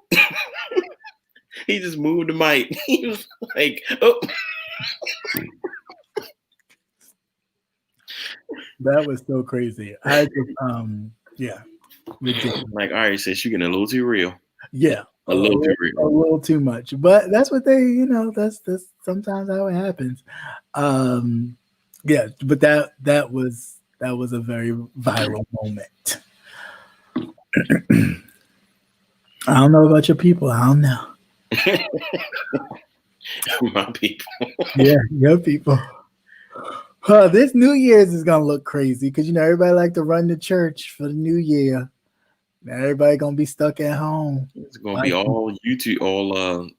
He just moved the mic. He was like, oh. That was so crazy. I just, yeah. Ridiculous. Like, all right, sis, you're getting a little too real. Yeah. A little too real. A little too much. But that's what they, that's sometimes how it happens. Yeah, but that was a very viral moment. I don't know about your people. I don't know. My people. Yeah, your people. This New Year's is gonna look crazy because everybody like to run to church for the New Year. Now everybody gonna be stuck at home. It's gonna be all YouTube,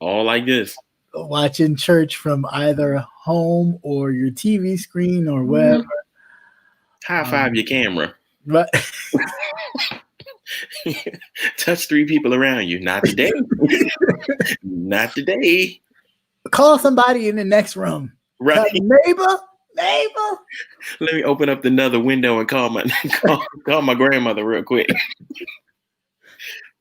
all like this. Watching church from either home or your TV screen or wherever. High five your camera. Right. Touch 3 people around you. Not today. Not today. Call somebody in the next room. Right. Neighbor. Let me open up another window and call my grandmother real quick.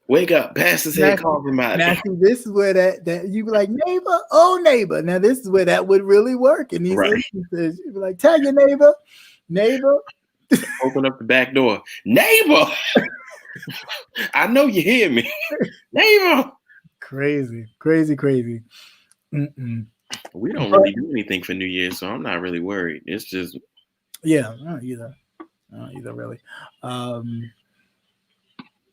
Wake up, Pastor said, call somebody. Now, see, this is where that you be like, neighbor. Now, this is where that would really work in these instances. You'd be like, tell your neighbor. Open up the back door. Neighbor, I know you hear me. Neighbor. Crazy. Mm-mm. We don't really do anything for New Year's, so I'm not really worried. It's just. Yeah, not either really.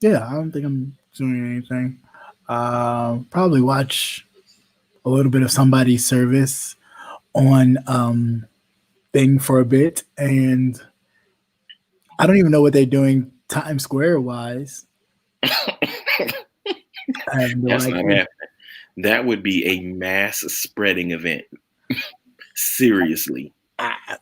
Yeah, I don't think I'm doing anything. Probably watch a little bit of somebody's service on thing for a bit, and I don't even know what they're doing Times Square wise. That's not happening. That would be a mass spreading event. Seriously. I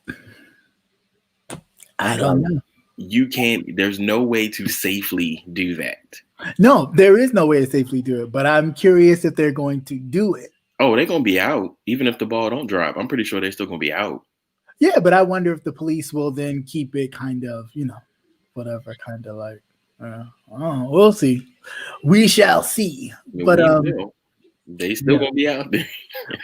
don't know. You can't, there's no way to safely do that. No, there is no way to safely do it, but I'm curious if they're going to do it. Oh, they're going to be out. Even if the ball don't drop, I'm pretty sure they're still going to be out. Yeah, but I wonder if the police will then keep it kind of, whatever, kind of like, we'll see. We shall see. But they still going to be out there.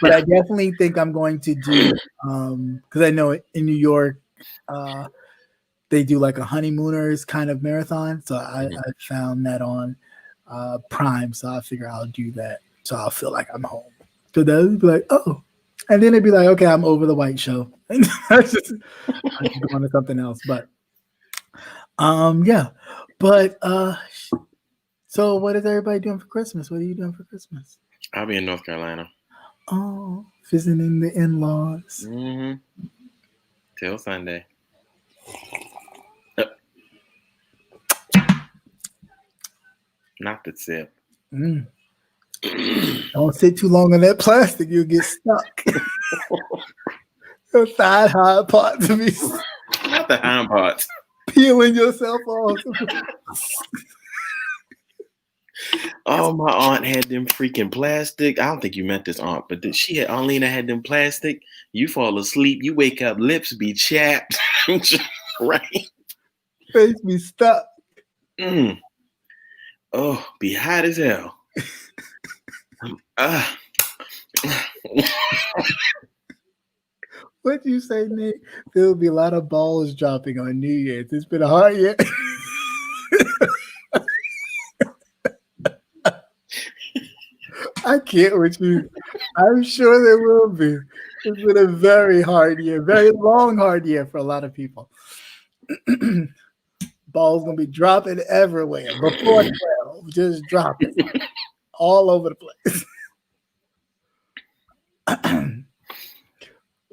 But I definitely think I'm going to do, because I know in New York, they do like a honeymooners kind of marathon. So I found that on Prime. So I figure I'll do that. So I'll feel like I'm home. So they'll be like, oh. And then they'd be like, okay, I'm over the white show. I'm just going to something else. But yeah. But so what is everybody doing for Christmas? What are you doing for Christmas? I'll be in North Carolina. Oh, visiting the in-laws. Mm-hmm. Till Sunday. Not the sip. Don't sit too long on that plastic, you'll get stuck. Your thigh high parts to be not the hind parts. Peeling yourself off. Oh, my aunt had them freaking plastic. I don't think you meant this aunt, but Aunt Lena had them plastic. You fall asleep, you wake up, lips be chapped. Right? Face be stuck. Oh, be hot as hell. What'd you say, Nick? There'll be a lot of balls dropping on New Year's. It's been a hard year. I can't with you. I'm sure there will be. It's been a very hard year, very long, hard year for a lot of people. Balls gonna be dropping everywhere before 12, just dropping all over the place.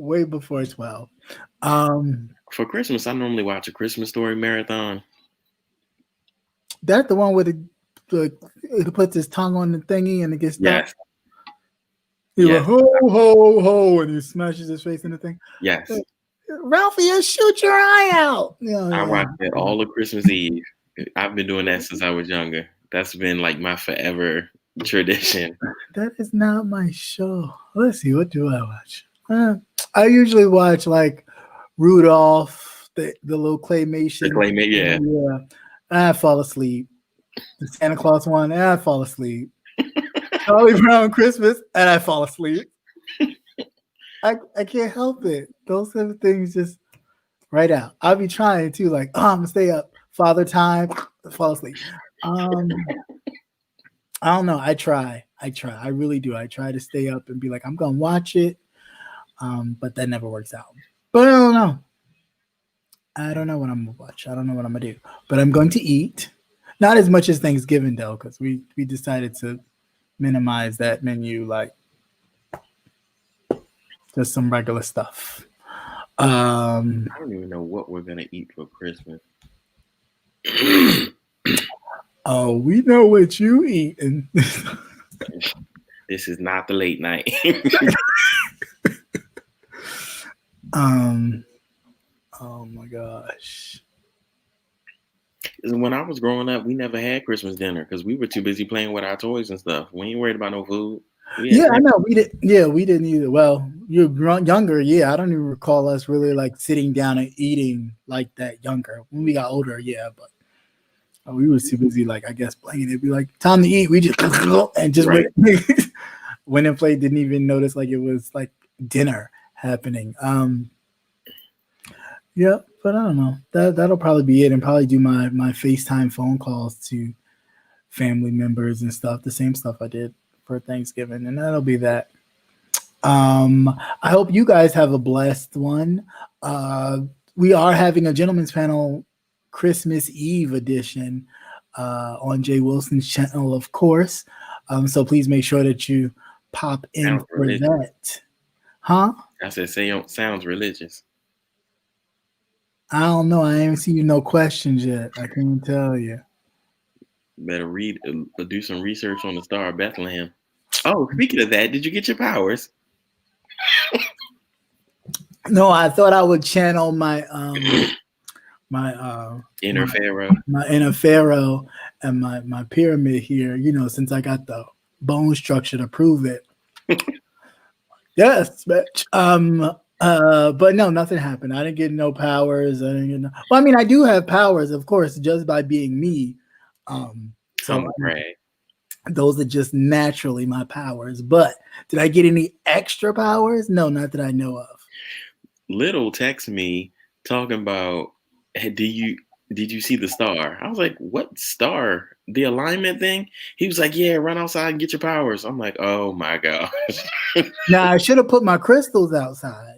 way before 12. Um, For Christmas, I normally watch a Christmas Story marathon. that's the one where the it puts his tongue on the thingy and it gets stuck. Yes. He's Yes. like, ho, ho, ho, and he smashes his face in the thing. Yes. Ralphie, you shoot your eye out. I watched it all of Christmas Eve. I've been doing that since I was younger. That's been like my forever tradition. That is not my show. Let's see, what do I watch? I usually watch like Rudolph, the little claymation. The claymation, yeah. Yeah. I fall asleep. The Santa Claus one, and I fall asleep. Charlie Brown Christmas, and I fall asleep. I can't help it. Those type of things just right out. I'll be trying to like, I'm gonna stay up. Father time, fall asleep. I don't know. I try. I really do. I try to stay up and be like, I'm gonna watch it. But that never works out. But I don't know. I don't know what I'm gonna watch. I don't know what I'm gonna do. But I'm going to eat. Not as much as Thanksgiving though, because we decided to minimize that menu, like just some regular stuff. I don't even know what we're gonna eat for Christmas. Oh, we know what you eating. This is not the late night. Oh my gosh. When I was growing up, we never had Christmas dinner because we were too busy playing with our toys and stuff. We ain't worried about no food. Yeah, I know. We did. Yeah, we didn't either. Well, you're younger. Yeah, I don't even recall us really like sitting down and eating like that younger. When we got older, yeah, but we were too busy, like I guess playing. It'd be like time to eat. We just and just Right. went and played. Didn't even notice like it was like dinner happening. Yeah, but I don't know. That'll probably be it, and probably do my FaceTime phone calls to family members and stuff. The same stuff I did for Thanksgiving, and that'll be that. I hope you guys have a blessed one. We are having a gentleman's panel Christmas Eve edition on Jay Wilson's channel, of course. So please make sure that you pop in Sounds for religious. that. Huh? I said, sounds religious. I don't know. I ain't seen you no questions yet. I can't tell you. Better do some research on the Star of Bethlehem. Oh, speaking of that, did you get your powers? No, I thought I would channel my Inner Pharaoh. my inner pharaoh and my pyramid here, since I got the bone structure to prove it. Yes, bitch. But no, nothing happened. I didn't get no powers. I mean, I do have powers, of course, just by being me. So Brag. those are just naturally my powers. But did I get any extra powers? No, not that I know of. Little text me talking about, hey, did you see the star? I was like, what star? The alignment thing? He was like, yeah, run outside and get your powers. I'm like, oh my gosh. Now I should have put my crystals outside.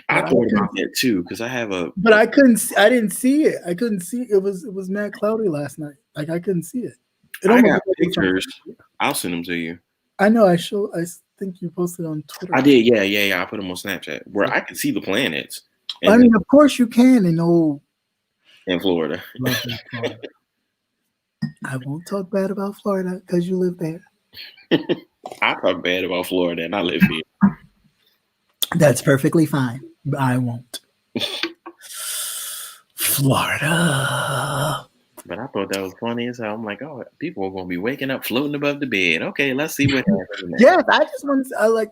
I thought about that too, because I have a. But I didn't see it. I couldn't see it. It was mad cloudy last night. Like I couldn't see it. I got pictures. I'll send them to you. I know. I think you posted on Twitter. I did. Yeah. I put them on Snapchat where I can see the planets. I mean, of course you can in Florida. Florida. I won't talk bad about Florida because you live there. I talk bad about Florida and I live here. That's perfectly fine. But I won't. Florida. But I thought that was funny as hell. I'm like, oh, people are gonna be waking up floating above the bed. Okay, let's see what happens. Yes, I just want to.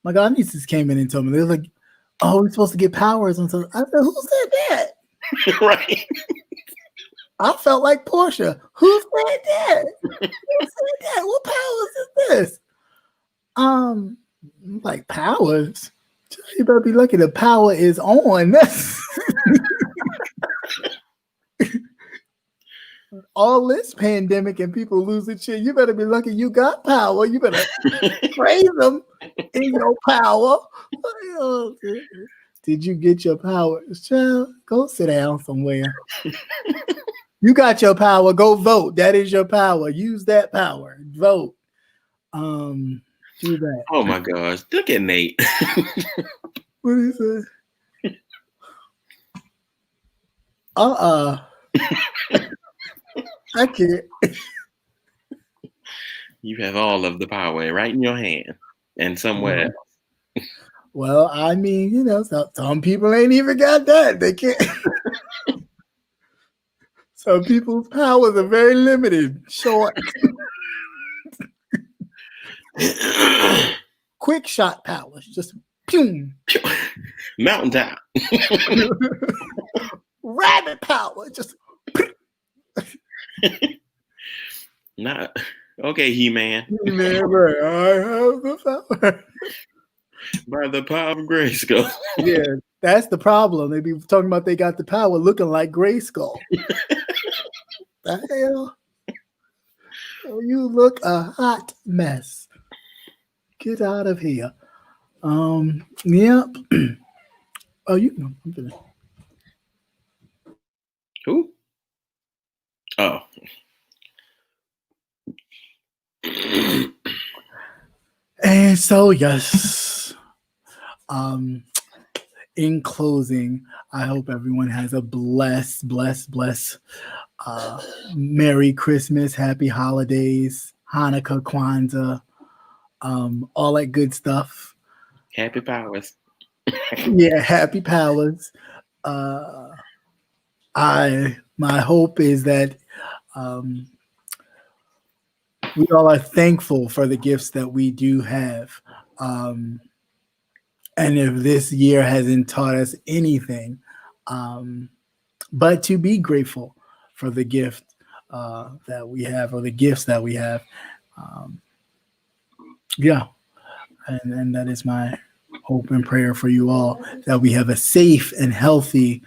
My god nieces came in and told me they were like, "Oh, we're supposed to get powers." And so I said, "Who said that?" Right. I felt like Portia. Who said that? Who said that? What powers is this? Like powers. You better be lucky the power is on. All this pandemic and people losing shit. You better be lucky you got power. You better praise them in your power. Did you get your powers? Child, go sit down somewhere. You got your power. Go vote. That is your power. Use that power. Vote. Do that. Oh my gosh. Look at Nate. What is that? I can't. You have all of the power right in your hand and somewhere else. Well, I mean, you know, some people ain't even got that. They can't. Some people's powers are very limited, short. Quick shot powers, just pew. Mountain top. Rabbit power, just. Not okay, He-Man. Man, right. I have the power. By the power of Grayskull. Yeah, that's the problem. They be talking about they got the power looking like Grayskull. The hell? Oh, you look a hot mess. Get out of here. Yep. Oh, you know. I'm gonna... Who? Oh. And so, yes. In closing, I hope everyone has a blessed Merry Christmas, Happy Holidays, Hanukkah, Kwanzaa, all that good stuff. Happy powers. Yeah, happy powers. My hope is that we all are thankful for the gifts that we do have. And if this year hasn't taught us anything, but to be grateful for the gift that we have, or the gifts that we have. Yeah. And that is my hope and prayer for you all, that we have a safe and healthy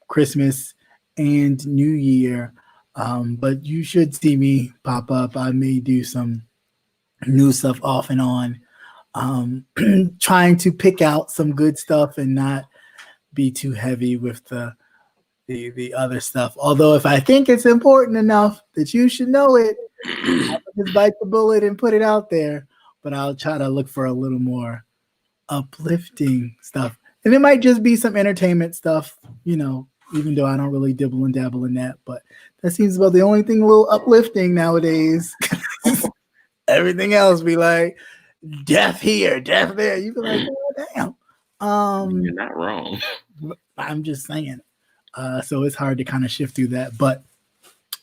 Christmas and New Year. But you should see me pop up. I may do some new stuff off and on, trying to pick out some good stuff and not be too heavy with the other stuff. Although if I think it's important enough that you should know it, I'll just bite the bullet and put it out there. But I'll try to look for a little more uplifting stuff. And it might just be some entertainment stuff, you know, even though I don't really dibble and dabble in that. But that seems about the only thing a little uplifting nowadays. Everything else be like, death here, death there. You be like, oh, damn. You're not wrong. I'm just saying. So it's hard to kind of shift through that. But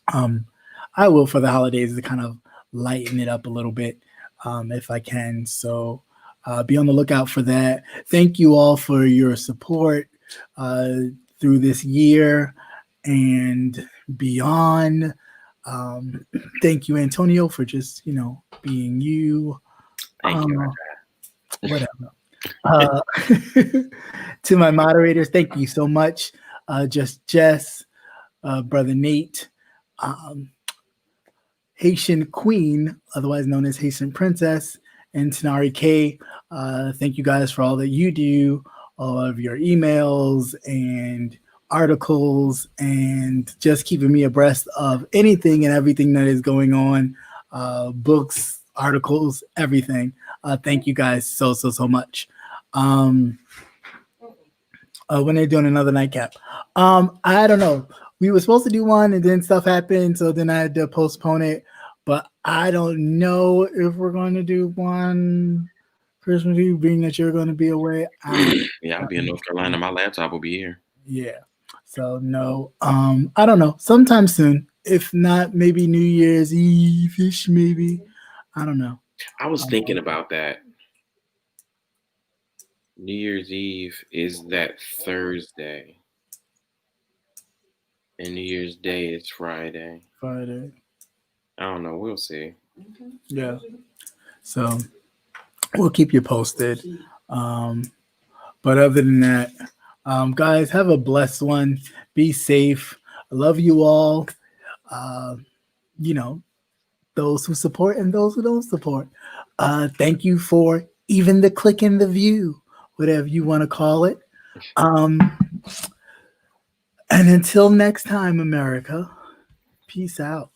I will, for the holidays, to kind of lighten it up a little bit if I can. So be on the lookout for that. Thank you all for your support through this year and beyond. Thank you, Antonio, for just, you know, being you. Thank you. Whatever. To my moderators, thank you so much. Just Jess, Brother Nate, Haitian Queen, otherwise known as Haitian Princess, and Tanari K. Thank you guys for all that you do, all of your emails and articles, and just keeping me abreast of anything and everything that is going on, books, articles, everything. Thank you guys so much. When they're doing another nightcap, I don't know. We were supposed to do one, and then stuff happened, so then I had to postpone it. But I don't know if we're going to do one Christmas Eve, being that you're going to be away. Yeah, I'll be in North Carolina. My laptop will be here. Yeah. So no. I don't know. Sometime soon. If not, maybe New Year's Eve-ish, maybe. I don't know. I was thinking about that. New Year's Eve is that Thursday. And New Year's Day is Friday. Friday. I don't know. We'll see. Yeah. So we'll keep you posted. But other than that, guys, have a blessed one. Be safe. I love you all. You know, those who support and those who don't support. Thank you for even the click and the view, whatever you want to call it. And until next time, America, peace out.